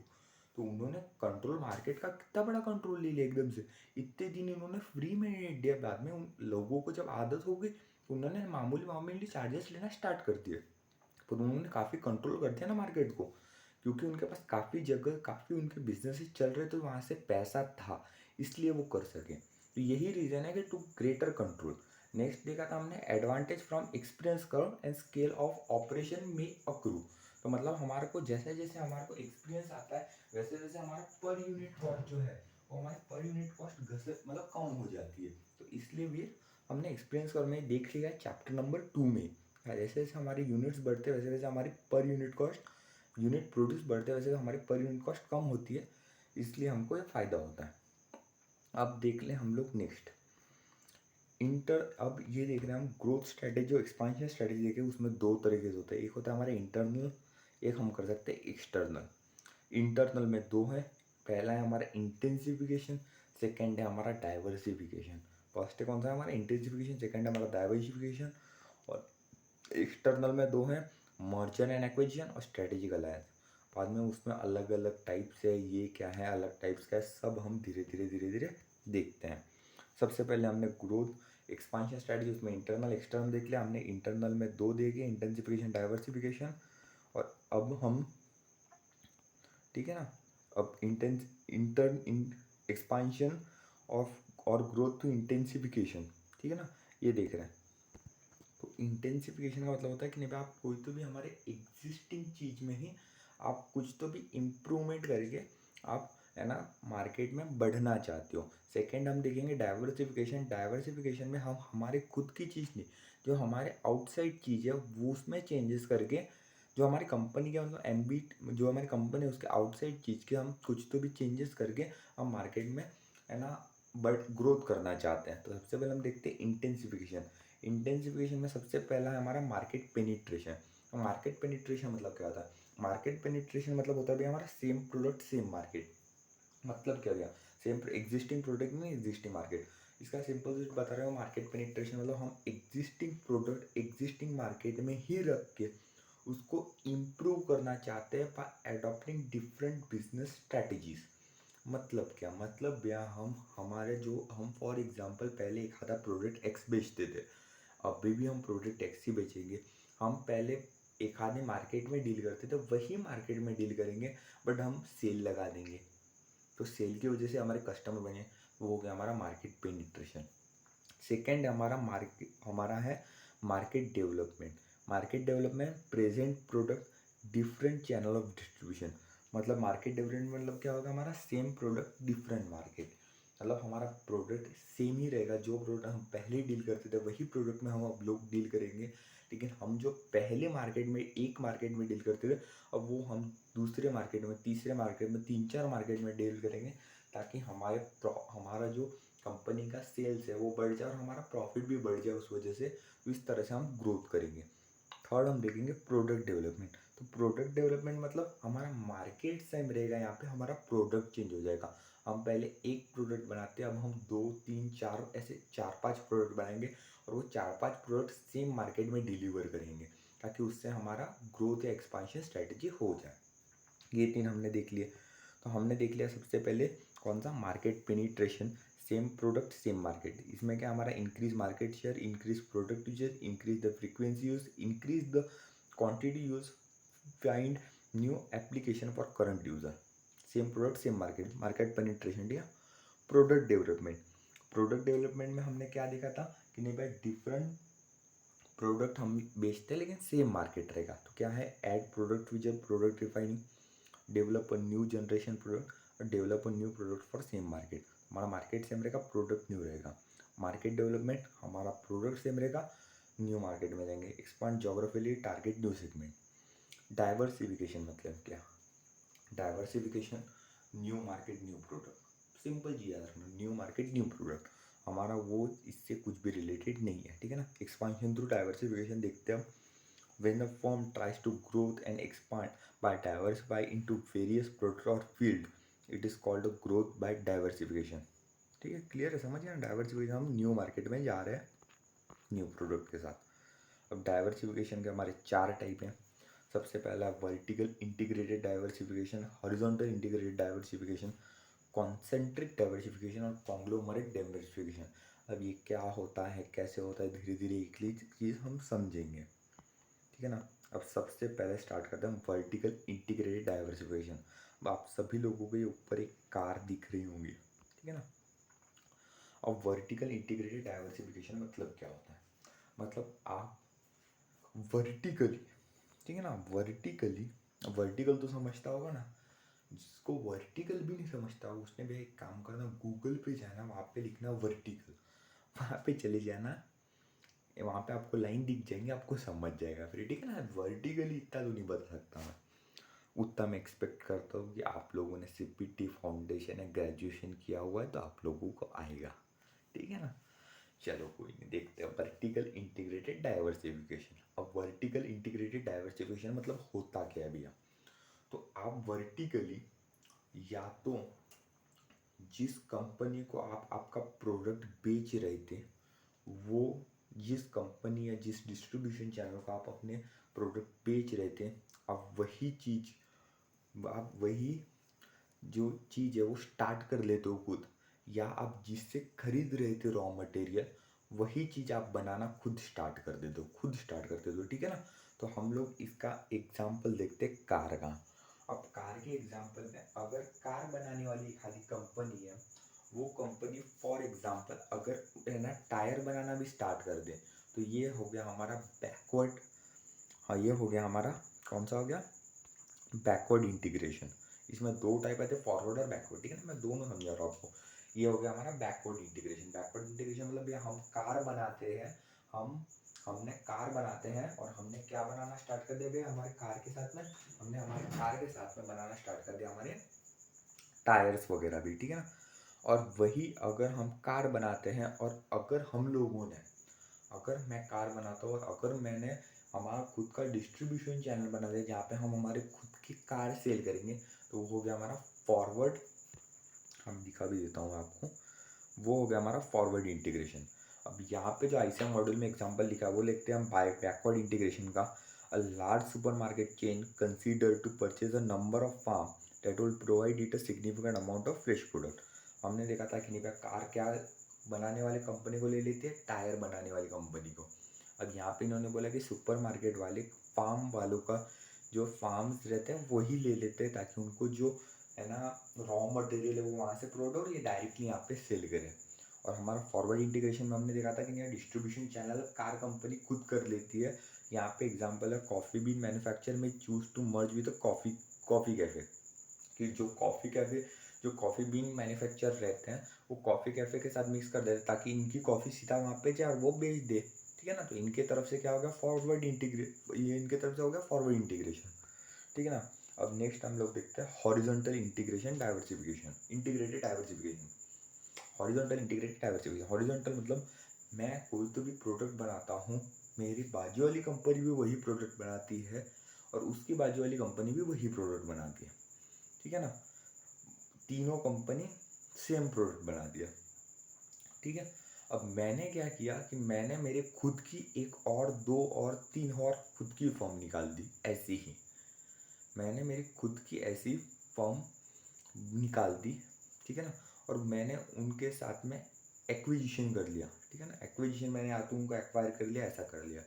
तो उन्होंने कंट्रोल मार्केट का कितना बड़ा कंट्रोल ले लिया एकदम से। इतने दिन इन्होंने फ्री में नेट दिया, बाद में उन लोगों को जब आदत हो गई, उन्होंने मामूली मामूली चार्जेस लेना स्टार्ट कर दिए। पर उन्होंने काफ़ी कंट्रोल कर दिया ना मार्केट को, क्योंकि उनके पास काफ़ी जगह, काफ़ी उनके बिजनेस चल रहे थे, वहाँ से पैसा था, इसलिए वो कर सके। तो यही रीज़न है कि टू ग्रेटर कंट्रोल। नेक्स्ट देखा था हमने, advantage from experience curve and scale of operation में अक्रू। तो मतलब हमारे को जैसे जैसे हमारे को एक्सपीरियंस आता है, वैसे वैसे हमारा पर यूनिट कॉस्ट जो है, वो हमारी पर यूनिट कॉस्ट घस मतलब कम हो जाती है। तो इसलिए भी हमने एक्सपीरियंस कर्व में देख लिया है चैप्टर नंबर 2 में। जैसे जैसे हमारे यूनिट्स बढ़ते हैं, वैसे वैसे हमारी per unit cost, unit produce बढ़ते हैं, वैसे हमारी पर यूनिट कॉस्ट कम होती है, इसलिए हमको ये फ़ायदा होता है। अब देख लें हम लोग नेक्स्ट अब ये देख रहे हैं हम ग्रोथ स्ट्रेटेजी और एक्सपांशन स्ट्रेटेजी देखें, उसमें दो तरीके से होता है, एक होता है हमारा इंटरनल, एक हम कर सकते हैं एक्सटर्नल। इंटरनल में दो है, पहला है हमारा इंटेंसिफिकेशन, सेकेंड है हमारा डाइवर्सिफिकेशन। फर्स्ट है कौन सा, हमारा इंटेंसिफिकेशन, सेकेंड है हमारा डाइवर्सिफिकेशन। और एक्सटर्नल में दो हैं, मर्जर एंड एक्विजिशन और स्ट्रेटेजिक अलायंस। बाद में उसमें अलग अलग टाइप्स है, ये क्या है, अलग टाइप्स का है, सब हम धीरे धीरे धीरे धीरे देखते हैं। सबसे पहले हमने ग्रोथ एक्सपांशन स्ट्रेटजी, उसमें इंटरनल एक्सटर्नल देख लिया हमने। इंटरनल में दो देखे, इंटेंसिफिकेशन डाइवर्सिफिकेशन। और अब हम, ठीक है ना, अब एक्सपांशन ऑफ और ग्रोथ टू इंटेंसिफिकेशन, ठीक है ना, ये देख रहे हैं। तो इंटेंसिफिकेशन का मतलब होता है कि नहीं भाई आप कोई तो भी हमारे एग्जिस्टिंग चीज़ में ही आप कुछ तो भी इम्प्रूवमेंट करके आप, है ना, मार्केट में बढ़ना चाहते हो। सेकंड हम देखेंगे डाइवर्सिफिकेशन। डाइवर्सिफिकेशन में हम हमारे खुद की चीज़ नहीं, जो हमारे आउटसाइड चीज़ है वो उसमें चेंजेस करके, जो हमारी कंपनी का मतलब एम्बिट, जो हमारी कंपनी है उसके आउटसाइड चीज़ के हम कुछ तो भी चेंजेस करके हम मार्केट में, है ना, बट ग्रोथ करना चाहते हैं। तो सबसे पहले हम देखते हैं इंटेंसिफिकेशन। इंटेंसिफिकेशन में सबसे पहला है हमारा मार्केट पेनिट्रेशन। मार्केट पेनिट्रेशन मतलब क्या होता है, मार्केट पेनिट्रेशन मतलब होता है भाई हमारा सेम प्रोडक्ट सेम मार्केट। मतलब क्या गया, सेम एग्जिस्टिंग प्रोडक्ट में एग्जिस्टिंग मार्केट। इसका सिंपल सा बता रहे हो, मार्केट पेनिट्रेशन मतलब हम एग्जिस्टिंग प्रोडक्ट एग्जिस्टिंग मार्केट में ही रख के उसको इम्प्रूव करना चाहते हैं by adopting different business strategies. मतलब क्या, मतलब या हम फॉर एग्जांपल पहले एक आधा प्रोडक्ट एक्स बेचते थे, अभी भी हम प्रोडक्ट एक्स ही बेचेंगे। हम पहले एक आधे मार्केट में डील करते थे, वही मार्केट में डील करेंगे, बट हम सेल लगा देंगे, तो सेल की वजह से हमारे कस्टमर बने, वो हो गया हमारा मार्केट पेनिट्रेशन। सेकेंड हमारा है market development. Market development present product different channel of distribution. मतलब मार्केट डेवलपमेंट मतलब क्या होगा, हमारा सेम प्रोडक्ट डिफरेंट मार्केट, मतलब हमारा प्रोडक्ट सेम ही रहेगा, जो प्रोडक्ट हम पहले डील करते थे वही प्रोडक्ट में हम अब लोग डील करेंगे, लेकिन हम जो पहले मार्केट में एक मार्केट में डील करते थे, अब वो हम दूसरे मार्केट में, तीसरे मार्केट में, 3-4 मार्केट में डील करेंगे, ताकि हमारा जो कंपनी का सेल्स है वो बढ़ जाए और हमारा प्रॉफिट भी बढ़ जाए उस वजह से। तो इस तरह से हम ग्रोथ करेंगे। थर्ड हम देखेंगे प्रोडक्ट डेवलपमेंट। तो प्रोडक्ट डेवलपमेंट मतलब हमारा मार्केट सेम रहेगा, यहाँ पे हमारा प्रोडक्ट चेंज हो जाएगा। हम पहले एक प्रोडक्ट बनाते हैं, अब हम 2-3-4 ऐसे 4-5 प्रोडक्ट बनाएंगे, और वो 4-5 प्रोडक्ट सेम मार्केट में डिलीवर करेंगे, ताकि उससे हमारा ग्रोथ या एक्सपांशन स्ट्रेटजी हो जाए। ये 3 हमने देख लिए। तो हमने देख लिया सबसे पहले कौन सा, market penetration, same product same market. इसमें क्या हमारा, increase market share, increase product usage, increase the frequency use, increase the quantity use, find new application for current user. Same product same market, market penetration, ठीक है। Product development, product development में हमने क्या देखा था कि नहीं भाई, डिफरेंट प्रोडक्ट हम बेचते हैं लेकिन सेम मार्केट रहेगा। तो क्या है, add product vision, product refining, develop a new generation product और develop a new product for same market. हमारा मार्केट सेम रहेगा, प्रोडक्ट न्यू रहेगा। मार्केट डेवलपमेंट, हमारा प्रोडक्ट सेम रहेगा, न्यू मार्केट में जाएंगे। Expand geographically, target new segment. Diversification मतलब क्या, diversification, new market new product, simple जी याद रखना, न्यू मार्केट न्यू प्रोडक्ट, हमारा वो इससे कुछ भी रिलेटेड नहीं है, ठीक है ना। एक्सपांशन थ्रू डाइवर्सिफिकेशन देखते हैं हम। When a firm tries to grow and expand by diversify into various products or field, it is called a growth by diversification। ठीक है, क्लियर है, समझ गए ना। डाइवर्सिफिकेशन, हम न्यू मार्केट में जा रहे हैं न्यू प्रोडक्ट के साथ। अब डाइवर्सिफिकेशन के हमारे 4 टाइप हैं। सबसे पहला vertical integrated diversification, horizontal integrated diversification, concentric diversification और कॉन्ग्लोमरेट डाइवर्सिफिकेशन। अब ये क्या होता है, कैसे होता है, धीरे धीरे एक चीज़ हम समझेंगे, ठीक है ना। अब सबसे पहले स्टार्ट करते हैं वर्टिकल इंटीग्रेटेड डाइवर्सिफिकेशन। अब आप सभी लोगों के ऊपर एक कार दिख रही होंगी, ठीक है ना। अब वर्टिकल इंटीग्रेटेड डाइवर्सिफिकेशन मतलब क्या होता है, मतलब आप वर्टिकली, ठीक है ना, वर्टिकली, वर्टिकल तो समझता होगा ना। जिसको वर्टिकल भी नहीं समझता उसने भी एक काम करना, गूगल पे जाना, वहाँ पे लिखना वर्टिकल, वहाँ पे चले जाना, वहाँ पे आपको लाइन दिख जाएंगे, आपको समझ जाएगा फिर, ठीक है ना। वर्टिकली इतना तो नहीं बता सकता मैं, उतना मैं एक्सपेक्ट करता हूँ कि आप लोगों ने CPT फाउंडेशन या ग्रेजुएशन किया हुआ है तो आप लोगों को आएगा, ठीक है ना। चलो कोई नहीं, देखते हैं वर्टिकल इंटीग्रेटेड डाइवर्सिफिकेशन। अब वर्टिकल इंटीग्रेटेड डाइवर्सिफिकेशन मतलब होता क्या है भैया, तो आप वर्टिकली या तो जिस कंपनी को आप आपका प्रोडक्ट बेच रहे थे, वो जिस कंपनी या जिस डिस्ट्रीब्यूशन चैनल को आप अपने प्रोडक्ट बेच रहे थे, आप वही जो चीज़ है वो स्टार्ट कर लेते हो खुद, या आप जिससे खरीद रहे थे रॉ मटेरियल, वही चीज़ आप बनाना खुद स्टार्ट कर देते हो, खुद स्टार्ट कर देते हो, ठीक है ना। तो हम लोग इसका एग्जाम्पल देखते हैं कार का। अब कार के एग्जाम्पल में, अगर कार बनाने वाली खाली कंपनी है, वो कंपनी फॉर एग्जाम्पल अगर है ना टायर बनाना भी स्टार्ट कर दे, तो ये हो गया हमारा बैकवर्ड, हाँ ये हो गया हमारा कौन सा हो गया, बैकवर्ड इंटीग्रेशन। इसमें 2 टाइप आते हैं, फॉरवर्ड और बैकवर्ड, ठीक है ना, मैं दोनों समझा रहा हूँ आपको। ये हो गया हमारा बैकवर्ड इंटीग्रेशन। बैकवर्ड इंटीग्रेशन मतलब ये हम कार बनाते हैं, हमने कार बनाते हैं और हमने क्या बनाना स्टार्ट कर दिया भैया, हमारे कार के साथ में, हमने हमारे कार के साथ में बनाना स्टार्ट कर दिया हमारे टायर्स वगैरह भी, ठीक है ना। और वही अगर हम कार बनाते हैं, और अगर हम लोगों ने, अगर मैं कार बनाता हूँ और अगर मैंने हमारा खुद का डिस्ट्रीब्यूशन चैनल बना दिया जहाँ पे हम हमारे खुद की कार सेल करेंगे, तो वो हो गया हमारा फॉरवर्ड, हम दिखा भी देता हूँ आपको, वो हो गया हमारा फॉरवर्ड इंटीग्रेशन। अब यहाँ पे जो ICM मॉड्यूल में एग्जांपल लिखा है वो लिखते हैं हम बैकवर्ड इंटीग्रेशन का। A large supermarket chain considered to purchase a number of farm that will provide it a significant amount of fresh product. हमने देखा था कि नहीं भाई कार क्या बनाने वाले कंपनी को ले लेती है, टायर बनाने वाली कंपनी को। अब यहाँ पे इन्होंने बोला कि सुपरमार्केट वाले फार्म वालों का जो फार्म्स रहते हैं वही ले लेते हैं ताकि उनको जो है ना रॉ मटेरियल है वो वहाँ से प्रोवाइड हो और ये डायरेक्टली यहाँ पे सेल करें। और हमारा फॉरवर्ड इंटीग्रेशन में हमने देखा था कि यहाँ डिस्ट्रीब्यूशन चैनल कार कंपनी खुद कर लेती है। यहाँ पे एग्जांपल है कॉफ़ी बीन मैन्युफैक्चर में choose to merge with coffee cafe, कि जो कॉफ़ी बीन मैन्युफैक्चर रहते हैं वो कॉफ़ी कैफ़े के साथ मिक्स कर देते हैं ताकि इनकी कॉफ़ी सीधा वहाँ पे जाए और वो बेच दे। ठीक है ना, तो इनके तरफ से क्या हो गया ये इनके तरफ से हो गया फॉरवर्ड इंटीग्रेशन। ठीक है ना। अब नेक्स्ट हम लोग देखते हैं horizontal integration diversification, integrated diversification. Horizontal integrated diversification, horizontal मतलब मैं कोई तो भी प्रोडक्ट बनाता हूँ, मेरी बाजू वाली कंपनी भी वही प्रोडक्ट बनाती है और उसकी बाजू वाली कंपनी भी वही प्रोडक्ट बनाती है। ठीक है ना, तीनों कंपनी सेम प्रोडक्ट बना दिया। ठीक है, अब मैंने क्या किया कि मैंने मेरे खुद की एक और दो और तीन और खुद की फर्म निकाल दी। ऐसी ही मैंने मेरी खुद की ऐसी फर्म निकाल दी। ठीक है ना, और मैंने उनके साथ में एक्विजिशन कर लिया। ठीक है ना, एक्विजिशन मैंने या तो उनको एक्वायर कर लिया, ऐसा कर लिया।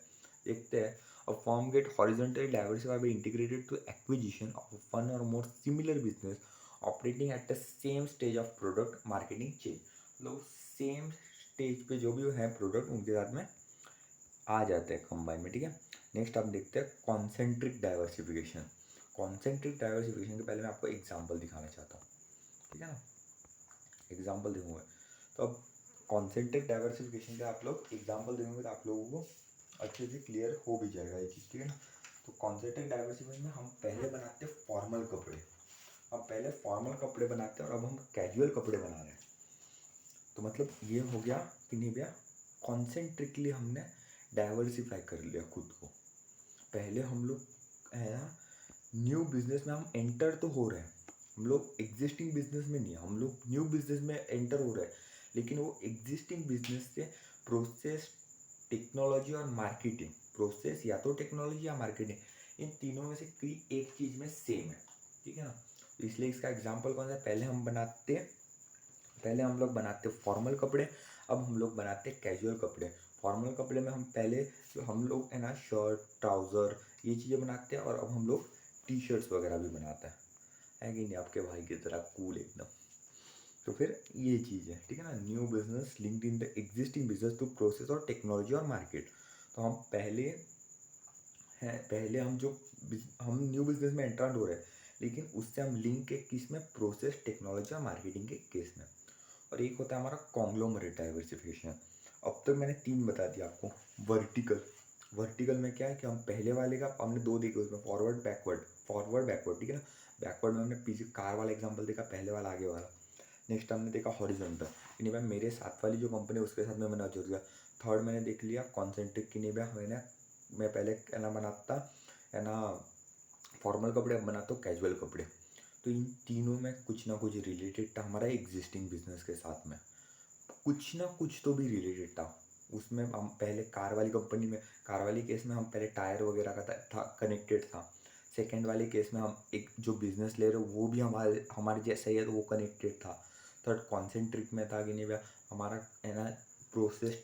देखते हैं a firm get horizontally diversified by integrated to acquisition of one और more similar business operating at the same stage of product marketing chain. मतलब सेम स्टेज पे जो भी है प्रोडक्ट उनके साथ में आ जाते हैं कंबाइन में। ठीक है, नेक्स्ट आप देखते हैं कॉन्सेंट्रिक डाइवर्सिफिकेशन। कॉन्सेंट्रिक डाइवर्सिफिकेशन के पहले मैं आपको एग्जांपल दिखाना चाहता हूँ। ठीक है ना, एग्जांपल दूंगा। तो अब कॉन्सेंट्रिक डाइवर्सिफिकेशन का आप लोग एग्जांपल देंगे तो आप लोगों को अच्छे से क्लियर हो भी जाएगा ये चीज़। ठीक है ना, तो कॉन्सेंट्रिक डाइवर्सिफिकेशन में हम पहले बनाते हैं फॉर्मल कपड़े। अब पहले फॉर्मल कपड़े बनाते हैं और अब हम कैजुअल कपड़े बना रहे हैं। तो मतलब ये हो गया कि नहीं भैया, कॉन्सेंट्रिकली हमने डाइवर्सिफाई कर लिया खुद को। पहले हम लोग है ना न्यू बिजनेस में हम एंटर तो हो रहे हैं, हम लोग एग्जिस्टिंग बिजनेस में नहीं, हम लोग न्यू बिजनेस में एंटर हो रहे हैं, लेकिन वो एग्जिस्टिंग बिजनेस से प्रोसेस, टेक्नोलॉजी और मार्केटिंग, प्रोसेस या तो टेक्नोलॉजी या मार्केटिंग, इन तीनों में से कोई एक चीज़ में सेम है। ठीक है ना, इसलिए इसका एग्जाम्पल कौन सा है, पहले हम लोग बनाते फॉर्मल कपड़े, अब हम लोग बनाते कैजुअल कपड़े। फॉर्मल कपड़े में हम लोग है ना शर्ट, ट्राउज़र ये चीज़ें बनाते हैं और अब हम लोग टी शर्ट्स वगैरह भी बनाते हैं कि नहीं, आपके भाई की तरह कूल एकदम। तो फिर ये चीज़ है। ठीक है ना, new business linked in the existing business to process और टेक्नोलॉजी और मार्केट। तो हम पहले हम न्यू बिजनेस में एंटर हो रहे हैं, लेकिन उससे हम लिंक के किस में, प्रोसेस, टेक्नोलॉजी और मार्केटिंग के केस में। और एक होता है हमारा कॉन्ग्लोमरेट डाइवर्सिफिकेशन। अब तक मैंने 3 बता दिया आपको। वर्टिकल में क्या है कि हम पहले वाले का हमने 2 देखे उसमें, फॉरवर्ड बैकवर्ड। ठीक है ना, बैकवर्ड में हमने पीछे कार वाला एग्जांपल देखा, पहले वाला आगे वाला। नेक्स्ट हमने देखा हॉरिजॉन्टल कि नहीं भाई मेरे साथ वाली जो कंपनी उसके साथ में बना जुड़ गया। थर्ड मैंने देख लिया कॉन्सेंट्रिक कि नहीं भाई मैं पहले है ना बनाता है ना फॉर्मल कपड़े, अब बनाता हूँ कैजुअल कपड़े। तो इन तीनों में कुछ ना कुछ रिलेटेड था हमारा एग्जिस्टिंग बिजनेस के साथ में, कुछ ना कुछ तो भी रिलेटेड था उसमें। हम पहले कार वाली केस में हम पहले टायर वगैरह का था कनेक्टेड था। सेकंड वाले केस में हम एक जो बिजनेस ले रहे हो वो भी हमारे जैसा ही है तो वो कनेक्टेड था। थर्ड कॉन्सेंट्रिक में था कि नहीं भैया हमारा है ना प्रोसेस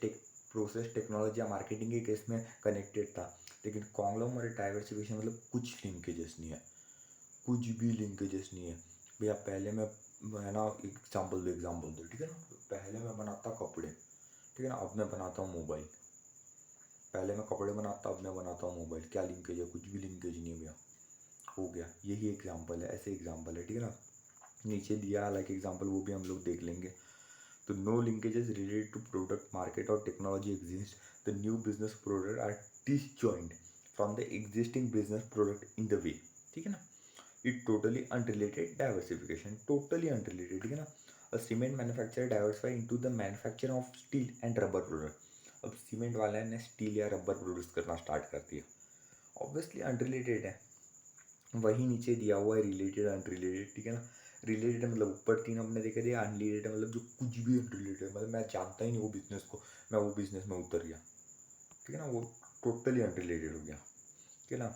टेक्नोलॉजी या मार्केटिंग के केस में कनेक्टेड था। लेकिन कॉन्ग्लोमरेट डाइवर्सिफिकेशन मतलब कुछ लिंकेजेस नहीं है, कुछ भी लिंकेजेस नहीं है भैया। पहले मैं है ना एग्जाम्पल दो। ठीक है ना, पहले मैं बनाता कपड़े, ठीक है ना, अब मैं बनाता हूँ मोबाइल। पहले मैं कपड़े बनाता, अब मैं बनाता हूँ मोबाइल। क्या लिंकेज है, कुछ भी लिंकेज नहीं है भैया। हो गया, यही एग्जाम्पल है, ऐसे एग्जाम्पल है। ठीक है ना, नीचे दिया लाइक एग्जाम्पल वो भी हम लोग देख लेंगे। तो no linkages related to product market और technology exist, the new business product are disjoint from the existing business product in the way. ठीक है ना, it totally unrelated diversification, totally unrelated. ठीक है ना, a cement manufacturer diversify into the manufacture of steel and rubber product. अब cement वाले ने steel या रबर प्रोड्यूस करना स्टार्ट कर दिया, ऑब्वियसली अनरिलेटेड है। वही नीचे दिया हुआ है रिलेटेड अनरिलेटेड। ठीक है ना, रिलेटेड मतलब ऊपर 3 हमने देखे थे, अनरिलेटेड मतलब जो कुछ भी अनरिलेटेड, मतलब मैं जानता ही नहीं वो बिजनेस को, मैं वो बिजनेस में उतर गया। ठीक है ना, वो टोटली अनरिलेटेड हो गया। ठीक है ना।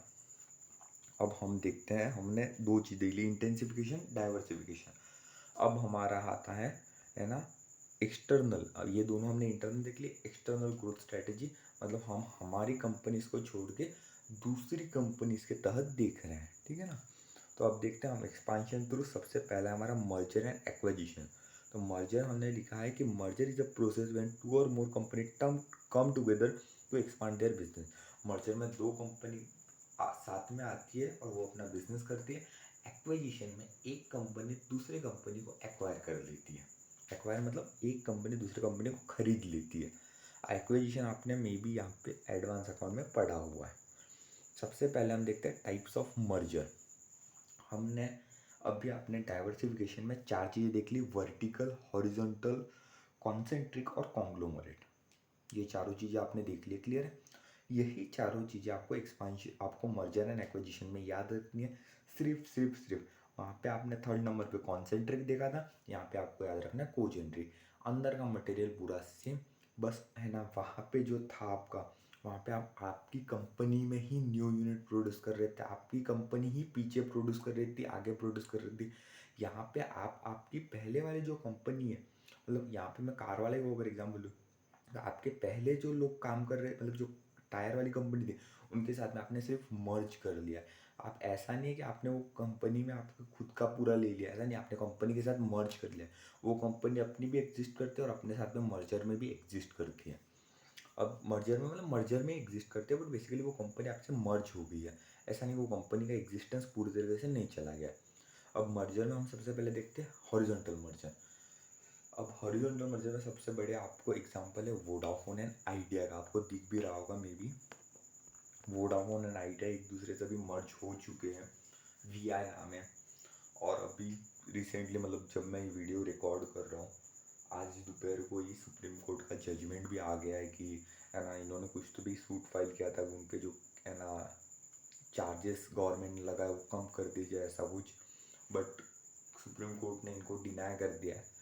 अब हम देखते हैं, हमने दो चीज़ देख ली, इंटेंसिफिकेशन, डाइवर्सिफिकेशन। अब हमारा आता है ना एक्सटर्नल। अब ये दोनों हमने इंटरनल देख ली, एक्सटर्नल ग्रोथ स्ट्रेटेजी मतलब हम हमारी कंपनीज को छोड़ के दूसरी कंपनीज के तहत देख रहे हैं, ठीक है ना। तो अब देखते हैं हम एक्सपांशन थ्रू। सबसे पहला हमारा मर्जर एंड एक्विजिशन। तो मर्जर हमने लिखा है कि merger is a process when two और more company come together to expand their business. Merger में दो कंपनी साथ में आती है और वो अपना बिजनेस करती है। एक्वाजिशन में एक कंपनी दूसरे कंपनी को एक्वायर कर लेती है। एक्वायर मतलब एक कंपनी दूसरे कंपनी को खरीद लेती है। एक्वाजिशन आपने मे बी यहाँ पे एडवांस अकाउंट में पढ़ा हुआ है। सबसे पहले हम देखते हैं टाइप्स ऑफ मर्जर। हमने अभी अपने डाइवर्सिफिकेशन में चार चीज़ें देख ली, वर्टिकल, हॉरिजॉन्टल, कॉन्सेंट्रिक और कॉन्ग्लोमरेट। ये चारों चीज़ें आपने देख ली, क्लियर है। यही चारों चीज़ें आपको एक्सपांशन, आपको मर्जर एंड एक्विजिशन में याद रखनी है। सिर्फ वहाँ पे आपने थर्ड नंबर पे कॉन्सेंट्रिक देखा था, यहाँ पे आपको याद रखना है कोजेंट्रिक। अंदर का मटेरियल पूरा सेम, बस है ना वहाँ पे जो था आपका, वहाँ पे आप आपकी कंपनी में ही न्यू यूनिट प्रोड्यूस कर रहे थे, आपकी कंपनी ही पीछे प्रोड्यूस कर रही थी, आगे प्रोड्यूस कर रही थी। यहाँ पे आप आपकी पहले वाली जो कंपनी है, मतलब यहाँ पे मैं कार वाले को अगर एग्जाम्पल दूँ, तो आपके पहले जो लोग काम कर रहे, मतलब जो टायर वाली कंपनी थी, उनके साथ में आपने सिर्फ मर्ज कर लिया। आप ऐसा नहीं है कि आपने वो कंपनी में आपका खुद का पूरा ले लिया, ऐसा नहीं, आपने कंपनी के साथ मर्ज कर लिया। वो कंपनी अपनी भी एग्जिस्ट करती है और अपने साथ में मर्जर में भी एग्जिस्ट करती है। अब मर्जर में मतलब मर्जर में एग्जिस्ट करते हैं, बट बेसिकली वो कंपनी आपसे मर्ज हो गई है। ऐसा नहीं वो कंपनी का एग्जिस्टेंस पूरी तरीके से नहीं चला गया। अब मर्जर में हम सबसे पहले देखते हैं हॉरिजॉन्टल मर्जर। अब हॉरिजॉन्टल मर्जर में सबसे बड़े आपको एग्जांपल है वोडाफोन एंड आइडिया का। आपको दिख भी रहा होगा may be, Vodafone and idea एक दूसरे से भी मर्ज हो चुके हैं, वीआई नाम है। और अभी रिसेंटली मतलब जब मैं ये वीडियो रिकॉर्ड कर रहा हूँ, आज दोपहर को ही सुप्रीम कोर्ट का जजमेंट भी आ गया है कि है ना इन्होंने कुछ तो भी सूट फाइल किया था, उन पे जो है ना चार्जेस गवर्नमेंट ने लगाया वो कम कर दीजिए ऐसा कुछ, बट सुप्रीम कोर्ट ने इनको डिनाई कर दिया है।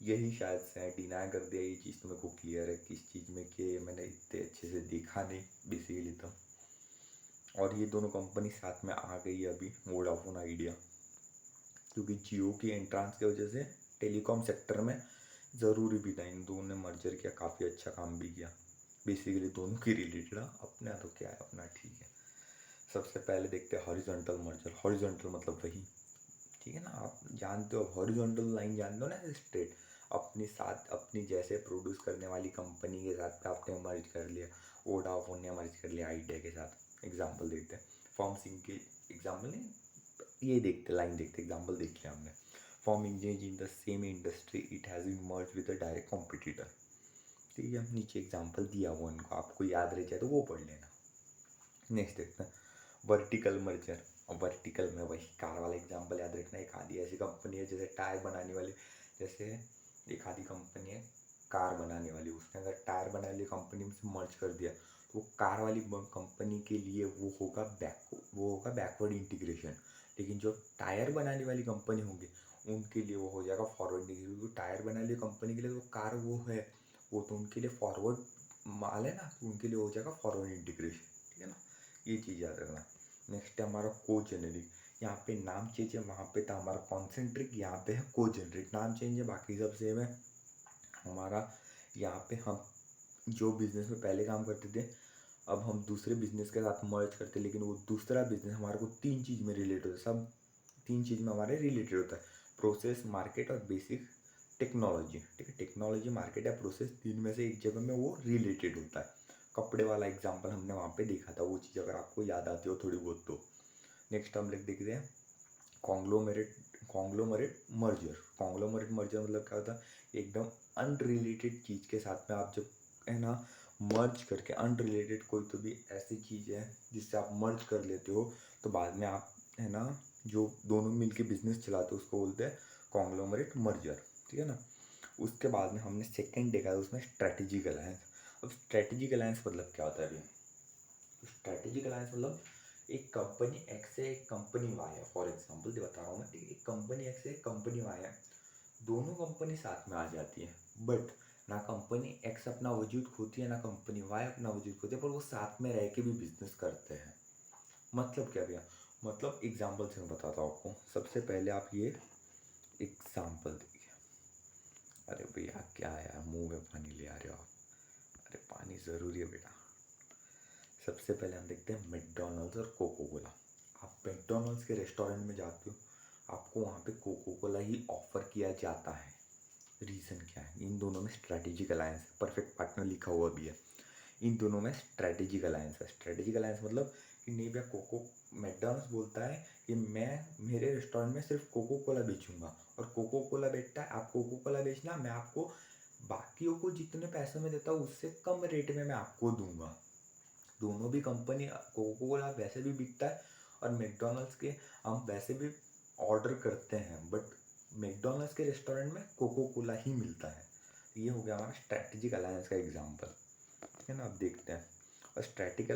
यही शायद से डिनाई कर दिया, ये चीज़ तो मेरे को क्लियर है किस चीज़ में, कि मैंने इतने अच्छे से देखा नहीं बेसिकली तो। और ये दोनों कंपनी साथ में आ गई है अभी, वोडाफोन आइडिया, क्योंकि जियो की एंट्रांस की वजह से टेलीकॉम सेक्टर में ज़रूरी भी था। इन दोनों ने मर्जर किया, काफ़ी अच्छा काम भी किया। बेसिकली दोनों की रिलेटेड अपना तो क्या है अपना, ठीक है। सबसे पहले देखते हैं हॉरिजॉन्टल मर्जर। हॉरिजॉन्टल मतलब वही, ठीक है ना, आप जानते हो हॉरिजॉन्टल लाइन जानते हो ना, स्ट्रेट अपनी साथ अपनी जैसे प्रोड्यूस करने वाली कंपनी के साथ आपने मर्ज कर लिया। वोडाफोन ने मर्ज कर लिया आइडिया के साथ। एग्जांपल देखते हैं, फॉर्म सिंह के एग्जांपल नहीं, ये देखते लाइन देखते, एग्जांपल देख लिया हमने। Form engineer in the same industry it has been merge with a direct competitor. ठीक है, नीचे एग्जांपल दिया हुआ उनको, आपको याद रह जाए तो वो पढ़ लेना। नेक्स्ट देखते हैं वर्टिकल मर्जर। और वर्टिकल में वही कार वाला एग्जांपल याद रखना। एक आधी ऐसी कंपनी है जैसे टायर बनाने वाली, जैसे एक आधी कंपनी है कार बनाने वाली, उसने अगर टायर बनाने वाली कंपनी में से मर्ज कर दिया तो वो कार वाली कंपनी के लिए वो होगा बैकवर्ड इंटीग्रेशन। लेकिन जो टायर बनाने वाली कंपनी होंगी उनके लिए वो हो जाएगा फॉरवर्ड इंटीग्रेशन। क्योंकि टायर बनाने वाली कंपनी के लिए तो कार वो है, वो तो उनके लिए फॉरवर्ड माल है ना, तो उनके लिए हो जाएगा फॉरवर्ड इंटीग्रेशन, ठीक है ना। ये चीज़ याद रखना। नेक्स्ट है हमारा को जेनरिक। यहाँ पे नाम चेंज है, वहाँ पे था हमारा कॉन्सेंट्रिक, यहाँ पे है को जेनरिक। नाम चेंज है, बाकी सब सेम है। हमारा यहाँ पे हम जो बिजनेस में पहले काम करते थे, अब हम दूसरे बिजनेस के साथ मर्ज करते हैं, लेकिन वो दूसरा बिजनेस हमारे को तीन चीज़ में रिलेट होता है। सब तीन चीज़ में हमारे रिलेटेड होता है, प्रोसेस, मार्केट और बेसिक टेक्नोलॉजी। ठीक है, टेक्नोलॉजी, मार्केट या प्रोसेस, तीन में से एक जगह में वो रिलेटेड होता है। कपड़े वाला एग्जाम्पल हमने वहाँ पे देखा था, वो चीज़ अगर आपको याद आती हो थोड़ी बहुत तो। नेक्स्ट हम लोग देखते हैं conglomerate. Conglomerate merger. Conglomerate merger मतलब क्या होता है, एकदम अनरिलेटेड चीज़ के साथ में आप जब है ना मर्ज करके, अनरिलेटेड कोई तो भी ऐसी चीज़ है जिससे आप मर्ज कर लेते हो, तो बाद में आप है ना जो दोनों मिलके बिजनेस चलाते हो उसको बोलते हैं कॉन्ग्लोमरेट मर्जर, ठीक है ना। उसके बाद में हमने सेकंड देखा है उसमें स्ट्रेटेजिक अलायंस। अब स्ट्रेटेजिक अलायंस मतलब क्या होता है अभी, स्ट्रेटेजिक अलायंस मतलब एक कंपनी एक्स है, एक कंपनी वाई है, फॉर एग्जांपल बता रहा हूँ मैं, ठीक है। एक कंपनी एक्स है, एक कंपनी वाई है, दोनों कंपनी साथ में आ जाती है, बट ना कंपनी एक्स अपना वजूद खोती है ना कंपनी वाई अपना वजूद खोती है, पर वो साथ में रह के भी बिजनेस करते हैं। मतलब क्या भैया, मतलब एग्जाम्पल से मैं बताता हूँ आपको। सबसे पहले आप ये एग्जाम्पल देखिए। अरे भैया क्या यार, मुंह में पानी ले आ रहे हो आप। अरे पानी ज़रूरी है बेटा। सबसे पहले हम देखते हैं मैकडोनल्ड्स और कोको कोला। आप मैकडोनल्ड्स के रेस्टोरेंट में जाते हो, आपको वहाँ पे कोको कोला ही ऑफर किया जाता है। रीज़न क्या है? इन दोनों में स्ट्रैटेजिक अलायंस है, परफेक्ट पार्टनर लिखा हुआ भी है। इन दोनों में स्ट्रैटेजिक अलायंस है। स्ट्रैटेजिक अलायंस मतलब कि नहीं भैया, कोको मैकडोनल्ड्स बोलता है कि मैं मेरे रेस्टोरेंट में सिर्फ कोको कोला बेचूंगा, और कोको कोला बेचता है आप कोको कोला बेचना, मैं आपको बाकियों को जितने पैसों में देता हूँ उससे कम रेट में मैं आपको दूंगा। दोनों भी कंपनी, कोको कोला वैसे भी बिकता है और मैकडोनल्ड्स के हम वैसे भी ऑर्डर करते हैं, बट मैकडोनल्ड्स के रेस्टोरेंट में कोको कोला ही मिलता है। ये हो गया हमारा स्ट्रैटेजिक अलायंस का एग्जांपल, ठीक है ना। अब देखते हैं a strategic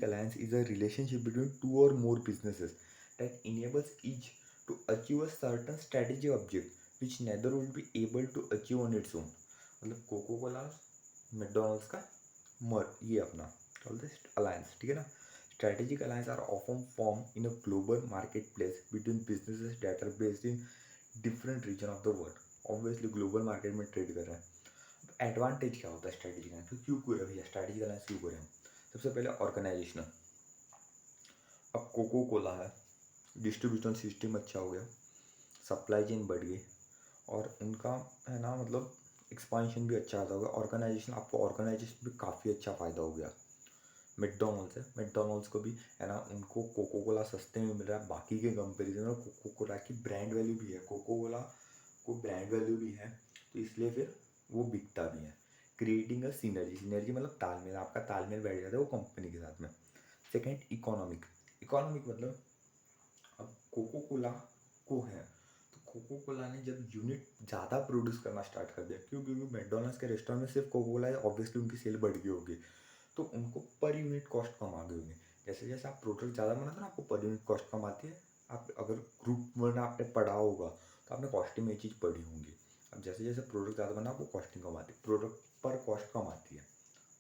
alliance is a relationship between two or more businesses that enables each to achieve a certain strategic object which neither would be able to achieve on its own। मतलब Coca Cola McDonald's का ये अपना alliance, ठीक है ना। Strategic alliance are often form in a global market place between businesses that are based in different region of the world. Obviously global market में trade कर रहे हैं। एडवांटेज क्या होता है स्ट्रेटेजिक अलायंस, तो क्यों करें भैया स्ट्रेटेजिक अलायंस क्यों करें हम? सबसे पहले ऑर्गेनाइजेशनल। अब कोको कोला है, डिस्ट्रीब्यूशन सिस्टम अच्छा हो गया, सप्लाई चेन बढ़ गई, और उनका है ना मतलब एक्सपांशन भी अच्छा आता होगा। ऑर्गेनाइजेशन, आपको ऑर्गेनाइजेशन भी काफ़ी अच्छा फ़ायदा हो गया। मैकडोनल्ड्स है, मैकडोनल्ड्स को भी है ना, उनको कोको कोला सस्ते में मिल रहा है बाकी के कंपेरिजन में। कोको कोला की ब्रांड वैल्यू भी है, कोको कोला को ब्रांड वैल्यू भी है, तो इसलिए फिर वो बिकता भी है। क्रिएटिंग अ सीनर्जी, सीनर्जी मतलब तालमेल, आपका तालमेल बैठ जाता है वो कंपनी के साथ में। सेकेंड इकोनॉमिक, इकोनॉमिक मतलब अब कोको कोला को है, तो कोको कोला ने जब यूनिट ज़्यादा प्रोड्यूस करना स्टार्ट कर दिया, क्यों? क्योंकि मैकडोनल्ड्स के रेस्टोरेंट में सिर्फ कोको कोला है, ऑब्वियसली उनकी सेल बढ़ गई होगी, तो उनको पर यूनिट कॉस्ट कम आ गई होगी। जैसे जैसे आप प्रोडक्ट ज़्यादा बनाते हो ना, आपको पर यूनिट कॉस्ट कम आती है। आप अगर ग्रुप वरना आपने पढ़ा होगा तो आपने कॉस्टिंग में ये चीज़ पढ़ी होंगी। अब जैसे जैसे प्रोडक्ट ज़्यादा बना, आपको कॉस्टिंग कम आती है, प्रोडक्ट पर कॉस्ट कम आती है।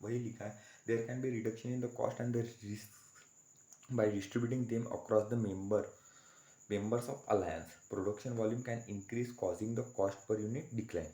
वही लिखा है, there can be reduction in the cost and the risk by distributing them across the members of alliance, production volume can increase causing the cost per unit decline।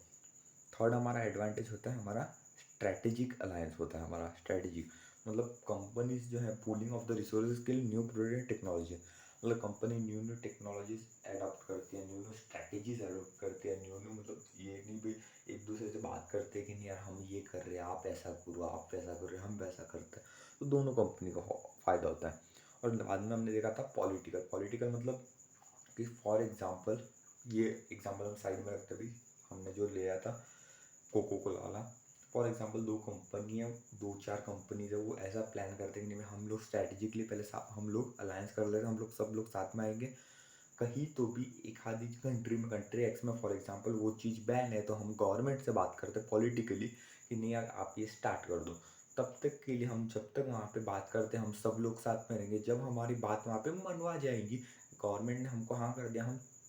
Third हमारा advantage होता है, हमारा strategic alliance होता है। हमारा strategic मतलब companies जो है पूलिंग ऑफ द रिसोर्सेज के लिए न्यू प्रोडक्ट टेक्नोलॉजी, मतलब company new new technologies adopt करती है, न्यू न्यू स्ट्रैटेजीज एडॉप्ट करती है, न्यू न्यू मतलब ये नहीं भी एक दूसरे से बात करते हैं कि नहीं यार हम ये कर रहे हैं, आप ऐसा करो, आप वैसा कर रहे हैं, हम वैसा करते हैं, तो दोनों कंपनी को फ़ायदा होता है। और बाद में हमने देखा था पॉलिटिकल, पॉलिटिकल मतलब कि फॉर एग्जांपल, ये एग्जांपल हम साइड में रखते भी, हमने जो लिया था कोको कोला वाला, फॉर एग्जांपल दो कंपनियाँ, दो चार कंपनीज है, वो ऐसा प्लान करते हैं कि नहीं हम लोग स्ट्रैटेजिकली पहले हम लोग अलायंस कर ले रहे हैं, हम लोग सब लोग साथ में आएंगे। कहीं तो भी एक आधी कंट्री में, कंट्री एक्स में फॉर एग्जांपल वो चीज़ बैन है, तो हम गवर्नमेंट से बात करते हैं पॉलिटिकली कि नहीं यार आप ये स्टार्ट कर दो। तब तक के लिए हम जब तक वहाँ पे बात करते हैं हम सब लोग साथ में रहेंगे। जब हमारी बात वहाँ पे मनवा जाएगी, गवर्नमेंट ने हमको हाँ कर दिया,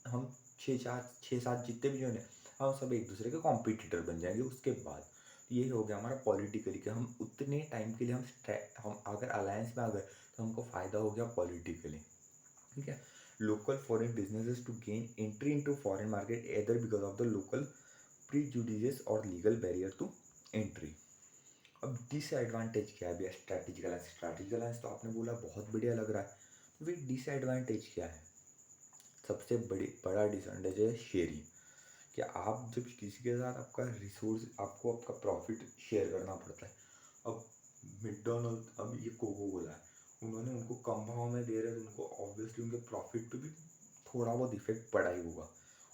हम छः सात जितने भी जो है हम सब एक दूसरे के कॉम्पिटिटर बन जाएंगे उसके बाद। तो यही हो गया हमारा पॉलिटिकली कि हम उतने टाइम के लिए हम अगर अलायंस में आ गए तो हमको फ़ायदा हो गया पॉलिटिकली, ठीक है। Local foreign businesses to gain entry into foreign market either because of the local prejudices और लीगल बैरियर टू एंट्री। अब डिसएडवांटेज क्या है भैया स्ट्रैटेजिक अलायंस? स्ट्रैटेजिक अलायंस तो आपने बोला बहुत बढ़िया लग रहा है, तो फिर डिसएडवांटेज क्या है? सबसे बड़ा डिसएडवांटेज है शेयरिंग, कि आप जब किसी के साथ आपका रिसोर्स, आपको आपका प्रॉफिट शेयर करना पड़ता है। अब मैकडोनल्ड, अब ये कोको कोला है, उन्होंने उनको कम भाव में दे रहे हैं, तो उनको ऑब्वियसली उनके प्रॉफिट पे भी थोड़ा बहुत इफेक्ट पड़ा ही होगा।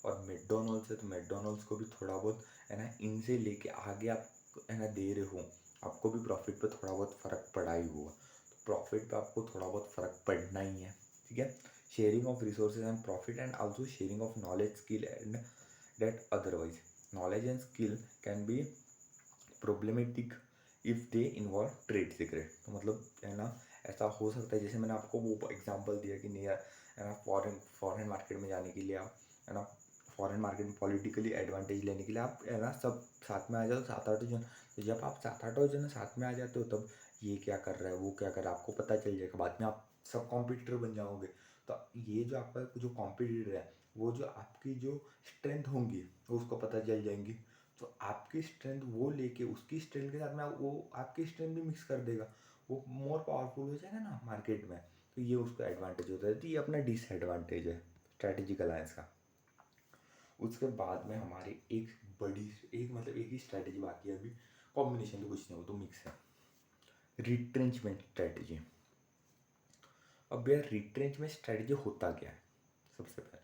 और मैकडोनल्ड्स है तो मैकडोनल्ड्स को भी थोड़ा बहुत है ना, इनसे लेके आगे आप है ना दे रहे हो, आपको भी प्रॉफिट पे थोड़ा बहुत फ़र्क पड़ा ही होगा, तो प्रॉफिट पे आपको थोड़ा बहुत फ़र्क पड़ना ही है, ठीक है। Sharing of resources and profit and also sharing of knowledge skill and that otherwise knowledge and skill can be problematic if they involve trade secret। तो मतलब है ना ऐसा हो सकता है, जैसे मैंने आपको वो एग्जांपल दिया कि नहीं यार है ना, फॉरेन मार्केट में जाने के लिए आप है ना, फॉरेन मार्केट में पॉलिटिकली एडवांटेज लेने के लिए आप है ना सब साथ में आ जाओ, सात आठ जन। तो जब आप सात आठ जन साथ में आ जाते हो तब ये क्या कर रहा है वो क्या कर रहा है आपको पता चल जाएगा। बाद में आप सब कॉम्पिटिटर बन जाओगे। तो ये जो आपका जो कॉम्पिटिटर है, वो जो आपकी जो स्ट्रेंथ होंगी वो उसको पता चल जाएंगी। तो आपकी स्ट्रेंथ वो लेके उसकी स्ट्रेंथ के साथ में वो आपकी स्ट्रेंथ भी मिक्स कर देगा, वो मोर पावरफुल हो जाएगा ना मार्केट में। तो ये उसका एडवांटेज होता है। तो ये अपना डिसएडवांटेज है स्ट्रैटेजिक अलायंस का। उसके बाद में हमारी एक बड़ी एक मतलब एक ही स्ट्रैटेजी बाकी है अभी। कॉम्बिनेशन तो कुछ नहीं, वो तो मिक्स है। Retrenchment strategy. अब यार रिट्रेंचमेंट स्ट्रैटेजी होता क्या है? सबसे पहले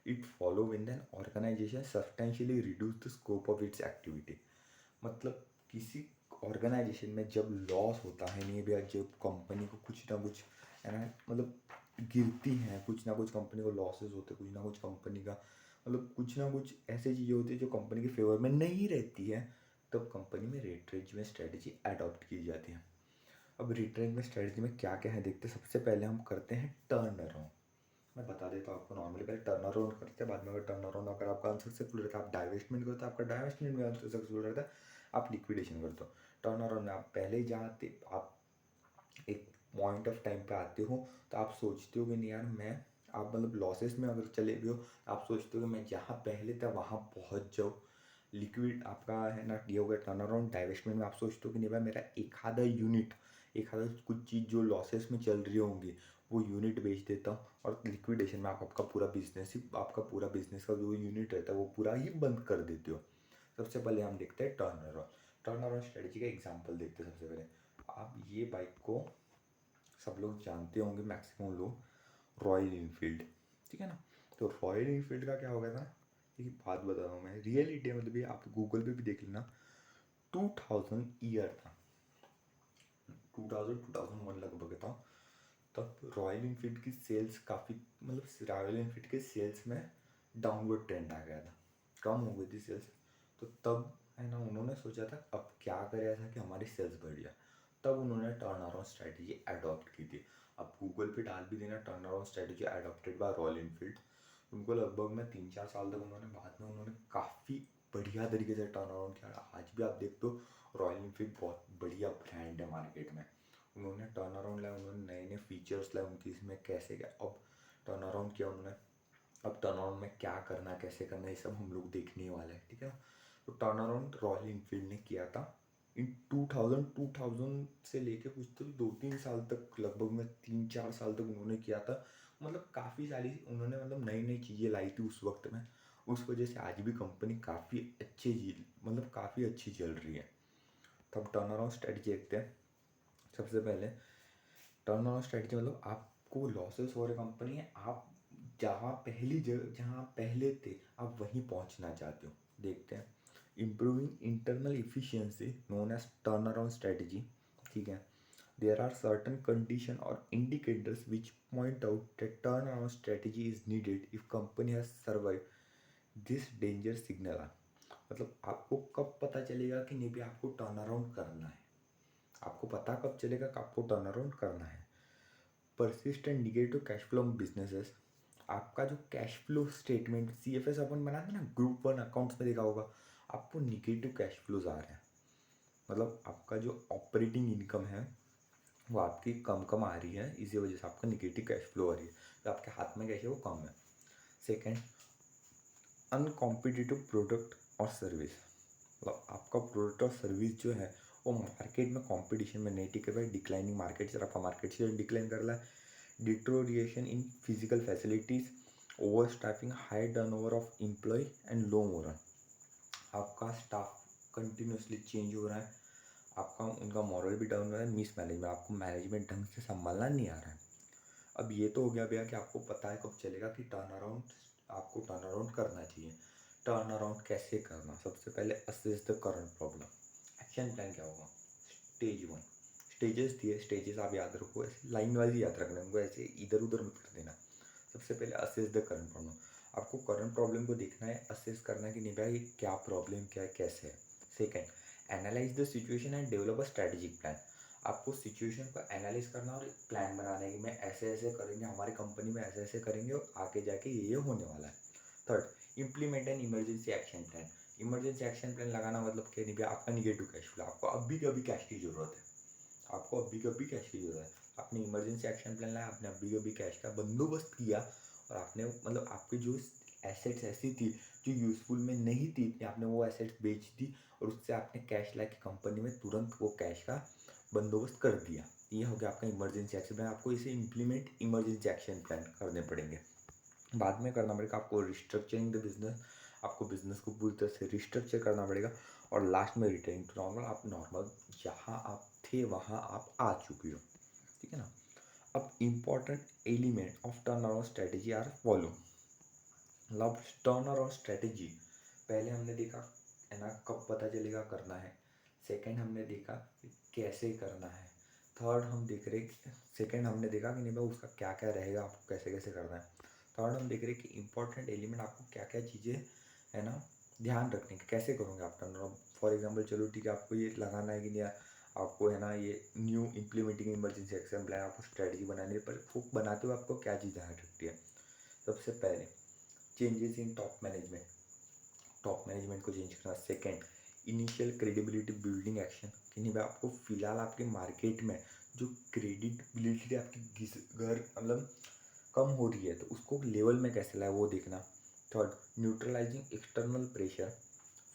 it follow when an organization substantially reduce the scope of its activity. मतलब किसी ऑर्गेनाइजेशन में जब लॉस होता है नहीं भैया, जब कंपनी को कुछ ना कुछ है ना, मतलब गिरती हैं, कुछ ना कुछ कंपनी को लॉसेस होते हैं, कुछ ना कुछ कंपनी का मतलब कुछ ना कुछ ऐसी चीज़ें होती है जो कंपनी के फेवर में नहीं रहती है, तब कंपनी में रिट्रेंचमेंट स्ट्रेटजी अडॉप्ट की जाती है। अब रिट्रेंचमेंट स्ट्रेटजी में क्या क्या है देखते हैं। सबसे पहले हम करते हैं टर्न अराउंड। मैं बता देता हूँ आपको। नॉर्मली पहले टर्न अराउंड करते हैं, बाद में अगर टर्न अराउंड अगर आपका अनसक्सेसफुल रहता है आप डाइवेस्टमेंट करते हो, आपका डाइवेस्टमेंट में अनसक्सेसफुल रहता है आप लिक्विडेशन करते हो। टर्न अराउंड में आप पहले जाते, आप एक पॉइंट ऑफ टाइम पे आते हो तो आप सोचते हो कि नहीं यार मैं, आप मतलब लॉसेस में अगर चले भी हो तो आप सोचते हो कि मैं जहाँ पहले था वहाँ पहुँच जाऊँ। लिक्विड आपका है ना, ये हो गया टर्न अराउंड। डाइवेस्टमेंट में आप सोचते हो कि नहीं भाई मेरा एक आधा यूनिट, एक आधा कुछ चीज़ जो लॉसेस में चल रही होंगी वो यूनिट बेच देता हूँ। और लिक्विडेशन में आप आपका पूरा बिजनेस ही, आपका पूरा बिजनेस का जो यूनिट रहता है वो पूरा ही बंद कर देते हो। सबसे पहले हम देखते हैं turn around. Turn around strategy का एग्जांपल देखते हैं। सबसे पहले आप ये बाइक को सब लोग जानते होंगे, मैक्सिमम लोग, रॉयल इनफील्ड, ठीक है ना। तो रॉयल इनफील्ड का क्या हो गया था, एक बात बता रहा हूँ मैं, रियलिटी मतलब ये आप गूगल पे भी देख लेना। 2000 ईयर था, 2001 लगभग था, तब रॉयल इनफील्ड की सेल्स काफ़ी, मतलब रॉयल इनफील्ड के सेल्स में डाउनवर्ड ट्रेंड आ गया था, कम हो गई थी सेल्स। तो तब है ना उन्होंने सोचा था अब क्या करें ऐसा कि हमारी सेल्स बढ़ जाए। तब उन्होंने टर्न अराउंड स्ट्रैटेजी अडॉप्ट की थी। अब गूगल पे डाल भी देना turn around strategy adopted by royal Enfield. उनको लगभग में 3-4 साल तक उन्होंने, बाद में उन्होंने काफ़ी बढ़िया तरीके से टर्न अराउंड किया। आज भी आप देखते हो रॉयल इनफील्ड बहुत बढ़िया ब्रांड है मार्केट में। उन्होंने टर्न अराउंड लाया, उन्होंने नए नए फीचर्स लाए उनकी, इसमें कैसे क्या अब टर्न अराउंड किया उन्होंने। अब टर्न अराउंड में क्या करना है, कैसे करना है, ये सब हम लोग देखने वाले हैं, ठीक है। तो टर्न अराउंड रॉयल इनफील्ड ने किया था इन 2000 से लेके कुछ तो 2-3 साल तक, लगभग में 3-4 साल तक उन्होंने किया था। मतलब काफ़ी सारी उन्होंने मतलब नई नई चीज़ें लाई थी उस वक्त में। उस वजह से आज भी कंपनी काफ़ी अच्छी चीज, मतलब काफ़ी अच्छी चल रही है। तब टर्न अराउंड स्ट्रेटजी देखते हैं। सबसे पहले टर्न अराउंड स्ट्रेटजी मतलब आपको लॉसेस हो रहे कंपनी है, आप जहाँ पहली जगह जहाँ पहले थे आप वहीं पहुँचना चाहते हो। देखते हैं improving internal efficiency known as turn around strategy, ठीक है। देयर आर सर्टन कंडीशन और indicators which point out that turn around strategy is needed if company has survive this danger signal. मतलब आपको कब पता चलेगा कि नहीं भी आपको टर्न अराउंड करना है, आपको पता कब चलेगा कि आपको टर्न अराउंड करना है। Persistent negative cash flow businesses, आपका जो कैश फ्लो स्टेटमेंट CFS अपन बनाते हैं ना, ग्रुप 1 अकाउंट्स में देखा होगा, आपको निगेटिव कैश फ्लोज आ रहे हैं। मतलब आपका जो ऑपरेटिंग इनकम है वो आपकी कम कम आ रही है, इसी वजह से आपका निगेटिव कैश फ्लो आ रही है, तो आपके हाथ में कैश है वो कम है। सेकेंड, अनकॉम्पिटिटिव प्रोडक्ट और सर्विस, मतलब आपका प्रोडक्ट और सर्विस जो है वो मार्केट में कंपटीशन में नहीं टिके भाई, डिक्लाइनिंग मार्केट शेयर, आपका मार्केट शेयर डिक्लाइन कर रहा है। Deterioration in physical facilities, over staffing, high turnover of employ and low morale, आपका स्टाफ कंटिन्यूसली चेंज हो रहा है, आपका उनका मॉरल भी डाउन हो रहा है। मिस मैनेजमेंट, आपको मैनेजमेंट ढंग से संभालना नहीं आ रहा है। अब ये तो हो गया भैया कि आपको पता है कब चलेगा कि टर्न अराउंड, आपको टर्न अराउंड करना चाहिए। टर्न अराउंड कैसे करना, सबसे पहले assess the current problem. Action plan क्या होगा? स्टेज 1, स्टेजेस दिए, स्टेजेस आप याद रखो, ऐसे लाइन वाइज याद रखना, उनको ऐसे इधर उधर मत कर देना। सबसे पहले असेस द करंट प्रॉब्लम, आपको करंट प्रॉब्लम को देखना है, असेस करना है कि नहीं भाई क्या प्रॉब्लम, क्या है, कैसे है। Second, analyse the situation and develop a strategic plan, आपको सिचुएशन को एनालाइज करना और एक प्लान बनाना है कि मैं ऐसे ऐसे करेंगे, हमारी कंपनी में ऐसे ऐसे करेंगे और आगे जाके ये होने वाला है। Third, implement an emergency action plan, emergency action plan लगाना मतलब क्या नहीं भैया, आपका निगेटिव कैश फ्लो, आपको अभी कभी कैश की ज़रूरत है, आपको अभी कभी कैश की ज़रूरत है, आपने इमरजेंसी एक्शन प्लान लाया, आपने अभी अभी कैश का बंदोबस्त किया और आपने मतलब आपकी जो एसेट्स ऐसी थी जो यूज़फुल में नहीं थी, आपने वो एसेट्स बेच दी और उससे आपने कैश ला के कंपनी में तुरंत वो कैश का बंदोबस्त कर दिया। ये हो गया आपका इमरजेंसी एक्शन प्लान। आपको इसे इम्प्लीमेंट इमरजेंसी एक्शन प्लान करने पड़ेंगे। बाद में करना पड़ेगा आपको रिस्ट्रक्चरिंग द बिजनेस। आपको बिजनेस को पूरी तरह से रिस्ट्रक्चर करना पड़ेगा और लास्ट में रिटर्निंग टू नॉर्मल। आप नॉर्मल जहाँ आप थे वहाँ आप आ चुके हो, ठीक है ना। अब important element of turn around strategy are follow. मतलब टर्न अराउंड स्ट्रेटेजी पहले हमने देखा है ना, कब पता चलेगा करना है। सेकंड हमने देखा कि कैसे करना है। थर्ड हम देख रहे सेकंड हमने देखा कि नहीं भाई उसका क्या क्या रहेगा, आपको कैसे कैसे करना है। थर्ड हम देख रहे कि इंपॉर्टेंट एलिमेंट आपको क्या क्या चीज़ें है ना ध्यान रखने की, कैसे करोगे आप टर्न अराउंड। फॉर एग्जाम्पल चलो ठीक है, आपको ये लगाना है कि नहीं आपको है ना ये new implementing emergency action plan, आपको स्ट्रेटजी बनानी है, पर वो बनाते हुए आपको क्या चीज़ ध्यान रखती है। सबसे पहले changes in top management, top management को चेंज करना। Second initial credibility building action, कि नहीं भाई आपको फिलहाल आपके मार्केट में जो क्रेडिबिलिटी आपकी घर मतलब कम हो रही है तो उसको लेवल में कैसे लाए वो देखना। Third neutralising external pressure.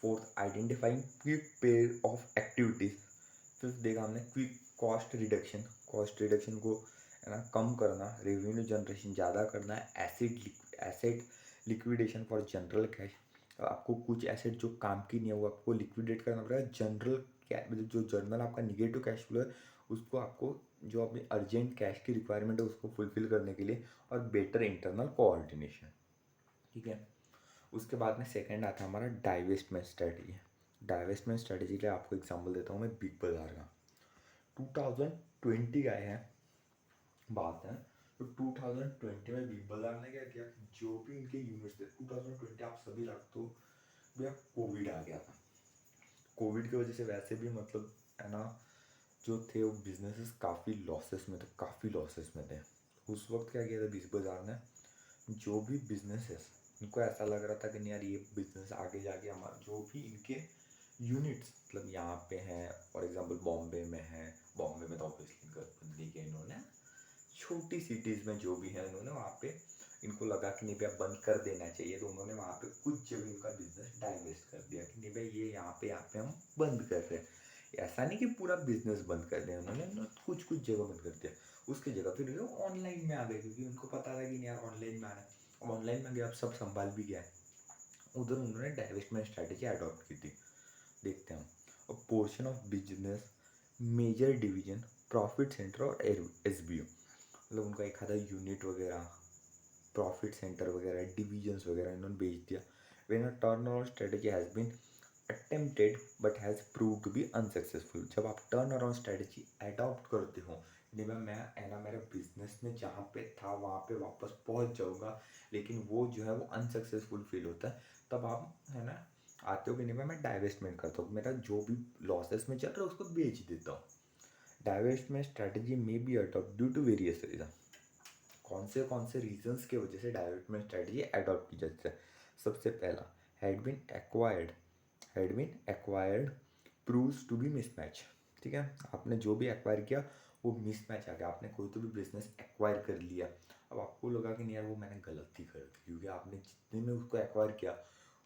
Fourth identifying quick pair of activities. Fifth देखा हमने quick cost reduction, cost reduction को है ना कम करना। रेवेन्यू जनरेशन ज़्यादा करना है। Asset liquidation for general cash, आपको कुछ एसेट जो काम की नहीं है वो आपको लिक्विडेट करना पड़ेगा। जनरल मतलब जो जनरल आपका निगेटिव कैश फ्लो है उसको आपको जो अपनी अर्जेंट कैश की रिक्वायरमेंट है उसको फुलफिल करने के लिए, और बेटर इंटरनल कोऑर्डिनेशन, ठीक है। उसके बाद में सेकंड आता है हमारा डाइवेस्टमेंट स्ट्रेटजी। डाइवेस्टमेंट स्ट्रेटजी के आपको एग्जांपल देता हूँ मैं बिग बाजार का। 2020 का है बात है, तो 2020 में बिग बाजार ने क्या किया, जो भी इनके यूनिट्स थे 2020 आप सभी रखते हो भैया कोविड आ गया था। कोविड की वजह से वैसे भी मतलब है ना जो थे वो बिजनेसेस काफ़ी लॉसेस में थे, काफ़ी लॉसेस में थे। उस वक्त क्या किया था बिग बाजार ने, जो भी बिजनेसेस इनको ऐसा लग रहा था कि नहीं यार ये बिजनेस आगे जाके हमारा जो भी इनके यूनिट्स मतलब यहाँ पे हैं, फॉर एग्जांपल बॉम्बे में है, बॉम्बे में तो ऑब्वियसली गठबंधन के इन्होंने छोटी सिटीज़ में जो भी है उन्होंने वहाँ पे इनको लगा कि नहीं भैया बंद कर देना चाहिए, तो उन्होंने वहाँ पे कुछ जगह का बिजनेस डाइवेस्ट कर दिया कि नहीं भाई ये यहाँ पे हम बंद कर रहे हैं। ऐसा नहीं कि पूरा बिजनेस बंद कर दिया उन्होंने कुछ कुछ जगह बंद कर दिया। उसकी जगह फिर वो ऑनलाइन में आ गए क्योंकि उनको पता था कि नहीं यार ऑनलाइन में आना है। अब ऑनलाइन में गया, अब सब संभाल भी गया है, उधर उन्होंने डाइवेस्टमेंट स्ट्रैटेजी अडॉप्ट की थी। देखते हैं a portion of business major division profit center और एसबीओ, मतलब उनका एक आधा यूनिट वगैरह प्रॉफिट सेंटर वगैरह डिविजन्स वगैरह इन्होंने बेच दिया। When a turnaround strategy has been attempted but has prove to be unsuccessful, जब आप टर्न अराउंड स्ट्रेटजी अडॉप्ट करते हो नहीं मैं है ना मेरे बिजनेस में जहाँ पे था वहाँ पे वापस पहुँच जाऊँगा, लेकिन वो जो है वो अनसक्सेसफुल फील होता है, तब आप है ना आते हो कि नहीं मैं डाइवेस्टमेंट करता हूँ, मेरा जो भी लॉसेस में चल रहा है उसको बेच देता हूँ। डाइवेस्टमेंट स्ट्रेटजी में be adopt due to various reason, कौन से रीजंस के वजह से डाइवेस्टमेंट स्ट्रेटजी अडॉप्ट की जाती है। सबसे पहला had been acquired proves to be mismatch, ठीक है। आपने जो भी एक्वायर किया वो मिसमैच आ गया, आपने कोई तो भी बिजनेस एक्वायर कर लिया, अब आपको लगा कि नहीं यार वो मैंने गलती कर दी क्योंकि आपने जितने में उसको एक्वायर किया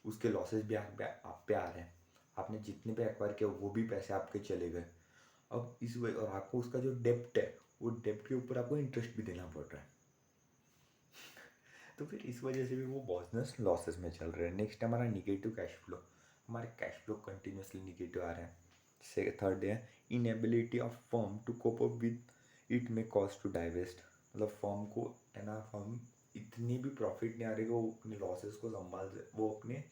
उसके लॉसेस भी आप पे आ रहे हैं, आपने जितने पे एक्वायर किया वो भी पैसे आपके चले गए। अब इस वजह और आपको उसका जो डेप्ट है वो डेप्ट के ऊपर आपको इंटरेस्ट भी देना पड़ रहा है, तो फिर इस वजह से भी वो बिजनेस लॉसेस में चल रहे हैं। नेक्स्ट हमारा निगेटिव कैश फ्लो, हमारे कैश फ्लो कंटिन्यूसली निगेटिव आ रहे हैं। से थर्ड है inability of firm to cope up with it में कॉस्ट टू डाइवेस्ट, मतलब फर्म को है ना फर्म इतनी भी प्रॉफिट नहीं आ रही वो अपने लॉसेस को संभाल वो अपने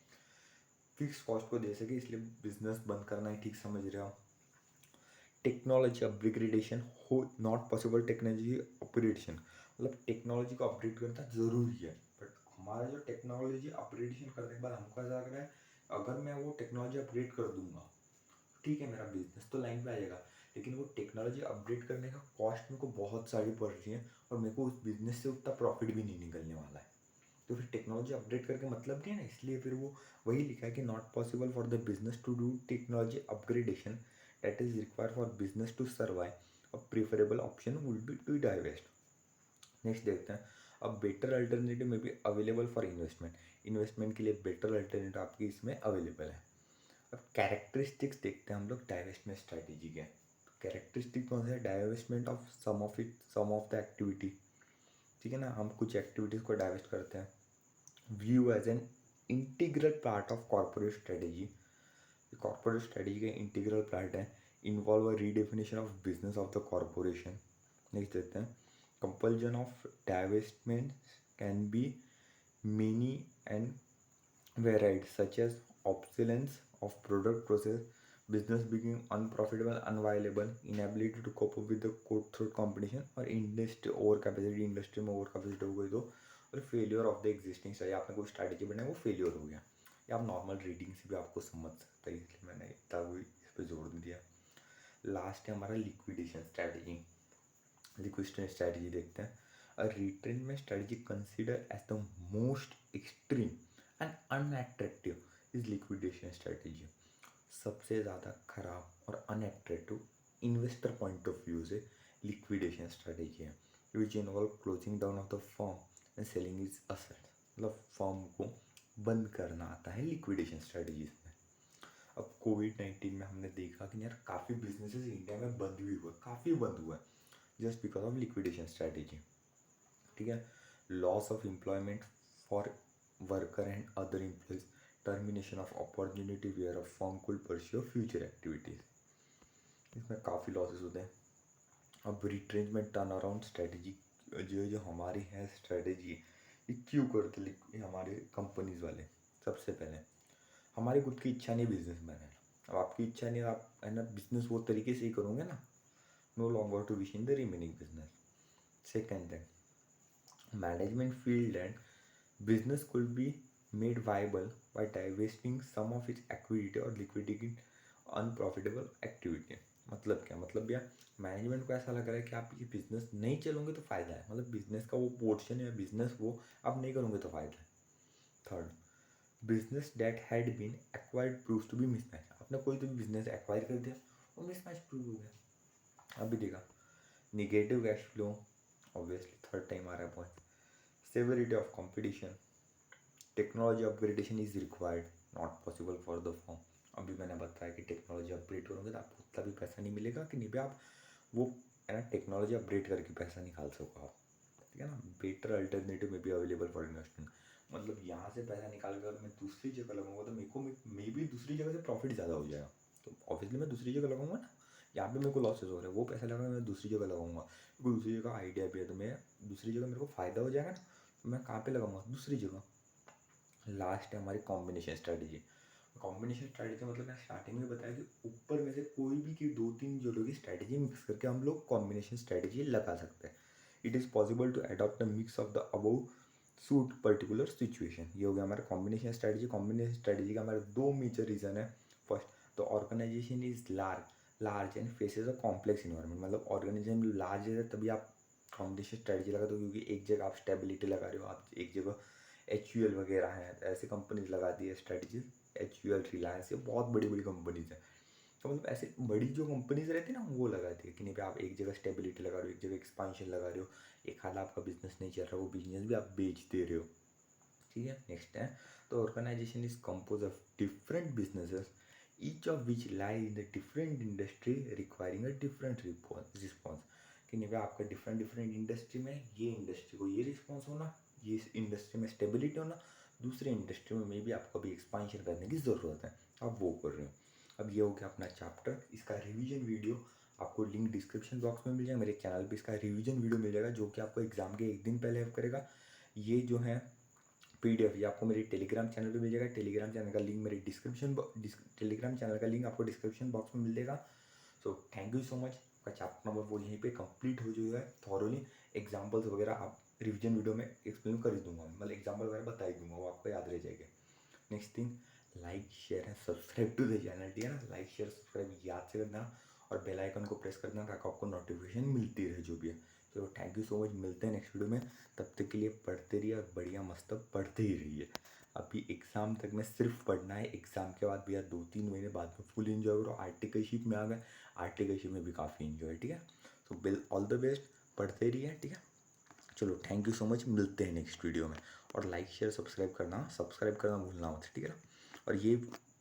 फिक्स कॉस्ट को दे सके, इसलिए बिजनेस बंद करना ही ठीक समझ रहे हो। टेक्नोलॉजी अपग्रेडेशन हो नॉट पॉसिबल, टेक्नोलॉजी अपग्रेडेशन मतलब टेक्नोलॉजी को अपग्रेड करना ज़रूरी है, बट हमारा जो टेक्नोलॉजी अपग्रेडेशन करने के बाद हमको ऐसा लग रहा है अगर मैं वो टेक्नोलॉजी अपग्रेड कर दूंगा ठीक है मेरा बिजनेस तो लाइन पे आ जाएगा, लेकिन वो टेक्नोलॉजी अपग्रेड करने का कॉस्ट मेरे को बहुत सारी पड़ रही है और मेरे को उस बिजनेस से उतना प्रॉफिट भी नहीं निकलने वाला है, तो फिर टेक्नोलॉजी अपग्रेड करके मतलब नहीं है ना, इसलिए फिर वो वही लिखा है कि not possible for the business to do technology upgradation that is require for business to survive a preferable option would be to divest. Next देखते हैं, अब बेटर अल्टरनेटिव में भी अवेलेबल फॉर इन्वेस्टमेंट के लिए बेटर अल्टरनेटिव आपकी इसमें available है। अब कैरेक्टरिस्टिक्स देखते हैं हम लोग डाइवेस्टमेंट स्ट्रैटेजी के। कैरेक्टरिस्टिक कौन सा है? Divestment of some of the activity, ठीक है ना, हम कुछ एक्टिविटीज़ को डाइवेस्ट करते हैं। View as an integral part of corporate strategy, corporate strategy का इंटीग्रल पार्ट है। Involve a redefinition of business of the corporation. Next देखते हैं, compulsion of divestment can be many and varied, such as obsolescence of product process, business becoming unprofitable, unviable, inability to cope up with the cutthroat competition, और industry over capacity, industry में over capacity हो गई तो, और failure of the existing strategy, आपने कोई strategy बनाई वो फेलियर हो गया। या आप नॉर्मल रीडिंग से भी आपको समझ सकते हैं, इसलिए मैंने इतना भी इस पर जोर दिया। लास्ट है हमारा लिक्विडेशन स्ट्रैटेजी। लिक्विडेशन स्ट्रैटेजी देखते हैं, a retrenchment strategy consider as the most extreme and unattractive is liquidation strategy. सबसे ज़्यादा खराब और unattractive investor point of view से लिक्विडेशन स्ट्रैटेजी है, which involve closing down of the firm and selling is assets. मतलब firm को बंद करना आता है लिक्विडेशन स्ट्रैटेजीज में। अब कोविड-19 में हमने देखा कि यार काफ़ी बिजनेसेस इंडिया में बंद भी हुए, काफ़ी बंद हुआ just because of liquidation strategy, ठीक है। Loss of employment for worker and other employees, termination of opportunity where a firm could pursue future activities, इसमें काफ़ी लॉसेस होते हैं। अब रिट्रेंचमेंट टर्न अराउंड स्ट्रैटेजी जो हमारी है स्ट्रैटेजी, ये क्यों करते हमारे कंपनीज वाले? सबसे पहले हमारी खुद की इच्छा नहीं बिजनेस में है। अब आपकी इच्छा नहीं, आप है ना बिजनेस वो तरीके से ही करोगे ना, no longer to wish in the remaining business. Second thing, management feel that business could be made viable by divesting some of its equity or liquidating unprofitable activity. मतलब क्या? मतलब यार मैनेजमेंट को ऐसा लग रहा है कि आप ये बिजनेस नहीं चलोगे तो फ़ायदा है, मतलब बिजनेस का वो पोर्शन या बिजनेस वो आप नहीं करोगे तो फ़ायदा है। Third, business that had been acquired proves to be mismatch. आपने कोई तो भी बिजनेस एक्वायर कर दिया, वो मिसमैच प्रूव हो गया। अभी देखा, negative cash flow, obviously third time आ रहा है point. Severity of competition, technology upgradation is required, not possible for the form. अभी मैंने बताया कि टेक्नोलॉजी अपग्रेड करोगे तो आपको उतना भी पैसा नहीं मिलेगा कि नहीं भी आप वो है ना टेक्नोलॉजी अपग्रेड करके पैसा निकाल सको आप, ठीक है ना। बेटर अल्टरनेटिव में भी अवेलेबल फॉर इन्वेस्टमेंट, मतलब यहाँ से पैसा निकाल कर मैं दूसरी जगह लगाऊंगा तो मेरे को मे भी दूसरी जगह से प्रॉफिट ज़्यादा हो जाएगा, तो ऑब्वियसली मैं दूसरी जगह लगाऊंगा ना। यहाँ पे मेरे को लॉसेस हो रहे हैं, वो पैसा लगा मैं दूसरी जगह लगाऊंगा, क्योंकि दूसरी जगह आइडिया भी है, तो मैं दूसरी जगह मेरे को फ़ायदा हो जाएगा ना, तो मैं कहाँ पे लगाऊंगा? दूसरी जगह। लास्ट है हमारी कॉम्बिनेशन स्ट्रैटेजी। कॉम्बिनेशन स्ट्रैटेजी मतलब मैं स्टार्टिंग में बताया कि ऊपर में से कोई भी की 2-3 जोड़ों की स्ट्रैटेजी मिक्स करके हम लोग कॉम्बिनेशन स्ट्रैटेजी लगा सकते हैं। It is possible to adopt a mix of the above suit particular situation. ये हो गया हमारा कॉम्बिनेशन स्ट्रैटेजी। कॉम्बिनेशन स्ट्रैटेजी का हमारे 2 मेजर रीज़न है। First, the organization is large and faces a complex environment, मतलब ऑर्गेनाइजेशन लार्ज है तभी आप कॉम्बिनेशन स्ट्रैटेजी लगाते हो, क्योंकि एक जगह आप स्टेबिलिटी लगा रहे हो, आप एक जगह HUL वगैरह हैं ऐसे कंपनीज लगाती है स्ट्रैटेजीज। HUL, रिलायंस, ये बहुत बड़ी बड़ी कंपनीज हैं, तो मतलब ऐसे बड़ी जो कंपनीज रहती है ना वो लगाती है कि नहीं भाई आप एक जगह स्टेबिलिटी लगा रहे हो, एक जगह एक्सपांशन लगा रहे हो, एक हाल आपका बिजनेस नहीं चल रहा, वो बिजनेस भी आप बेच दे रहे हो, ठीक है। नेक्स्ट है, तो organization is compose of different businesses each of which lie in the different industry requiring a different response, कि नहीं भाई आपका डिफरेंट डिफरेंट इंडस्ट्री में ये इंडस्ट्री को ये रिस्पॉन्स होना, ये इंडस्ट्री में स्टेबिलिटी होना, दूसरे इंडस्ट्री में भी आपको भी एक्सपांशन करने की ज़रूरत है, आप वो कर रहे हो। अब ये हो गया अपना चैप्टर, इसका रिवीजन वीडियो आपको लिंक डिस्क्रिप्शन बॉक्स में मिल जाएगा, मेरे चैनल पे इसका रिवीजन वीडियो मिल जाएगा जो कि आपको एग्जाम के एक दिन पहले हेल्प करेगा। ये जो है PDF ये आपको मेरे टेलीग्राम चैनल पे मिल जाएगा। टेलीग्राम चैनल का लिंक मेरे टेलीग्राम चैनल का लिंक आपको डिस्क्रिप्शन बॉक्स में मिल जाएगा। So thank you so much. आपका चैप्टर नंबर 4 यहीं पे कंप्लीट हो चुका है थॉरोली। एग्जाम्पल्स वगैरह आप रिवीजन वीडियो में एक्सप्लेन कर ही दूंगा, मतलब एग्जाम्पल वगैरह बता ही दूंगा, वो आपको याद रह जाएगा। Next thing, like share and subscribe to the channel, ठीक है ना। लाइक शेयर सब्सक्राइब याद से करना और बेल आइकन को प्रेस करना ताकि आपको नोटिफिकेशन मिलती रहे जो भी है। चलो थैंक यू सो मच, मिलते हैं नेक्स्ट वीडियो में। तब तक के लिए पढ़ते रहिए और बढ़िया मस्त पढ़ते ही रहिए। अभी एग्ज़ाम तक में सिर्फ पढ़ना है, एग्ज़ाम के बाद भैया 2-3 महीने बाद में फुल इन्जॉय करो। आर्टिकलशिप में आ गए, आर्टिकलशिप में भी काफ़ी इन्जॉय, ठीक है। तो बिल ऑल द बेस्ट, पढ़ते रहिए, ठीक है। चलो थैंक यू सो मच, मिलते हैं नेक्स्ट वीडियो में। और लाइक शेयर सब्सक्राइब करना भूलना मत, ठीक है ना। और ये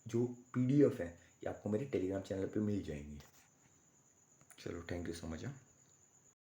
जो PDF है ये आपको मेरे टेलीग्राम चैनल पे मिल जाएंगी। चलो थैंक यू सो मच।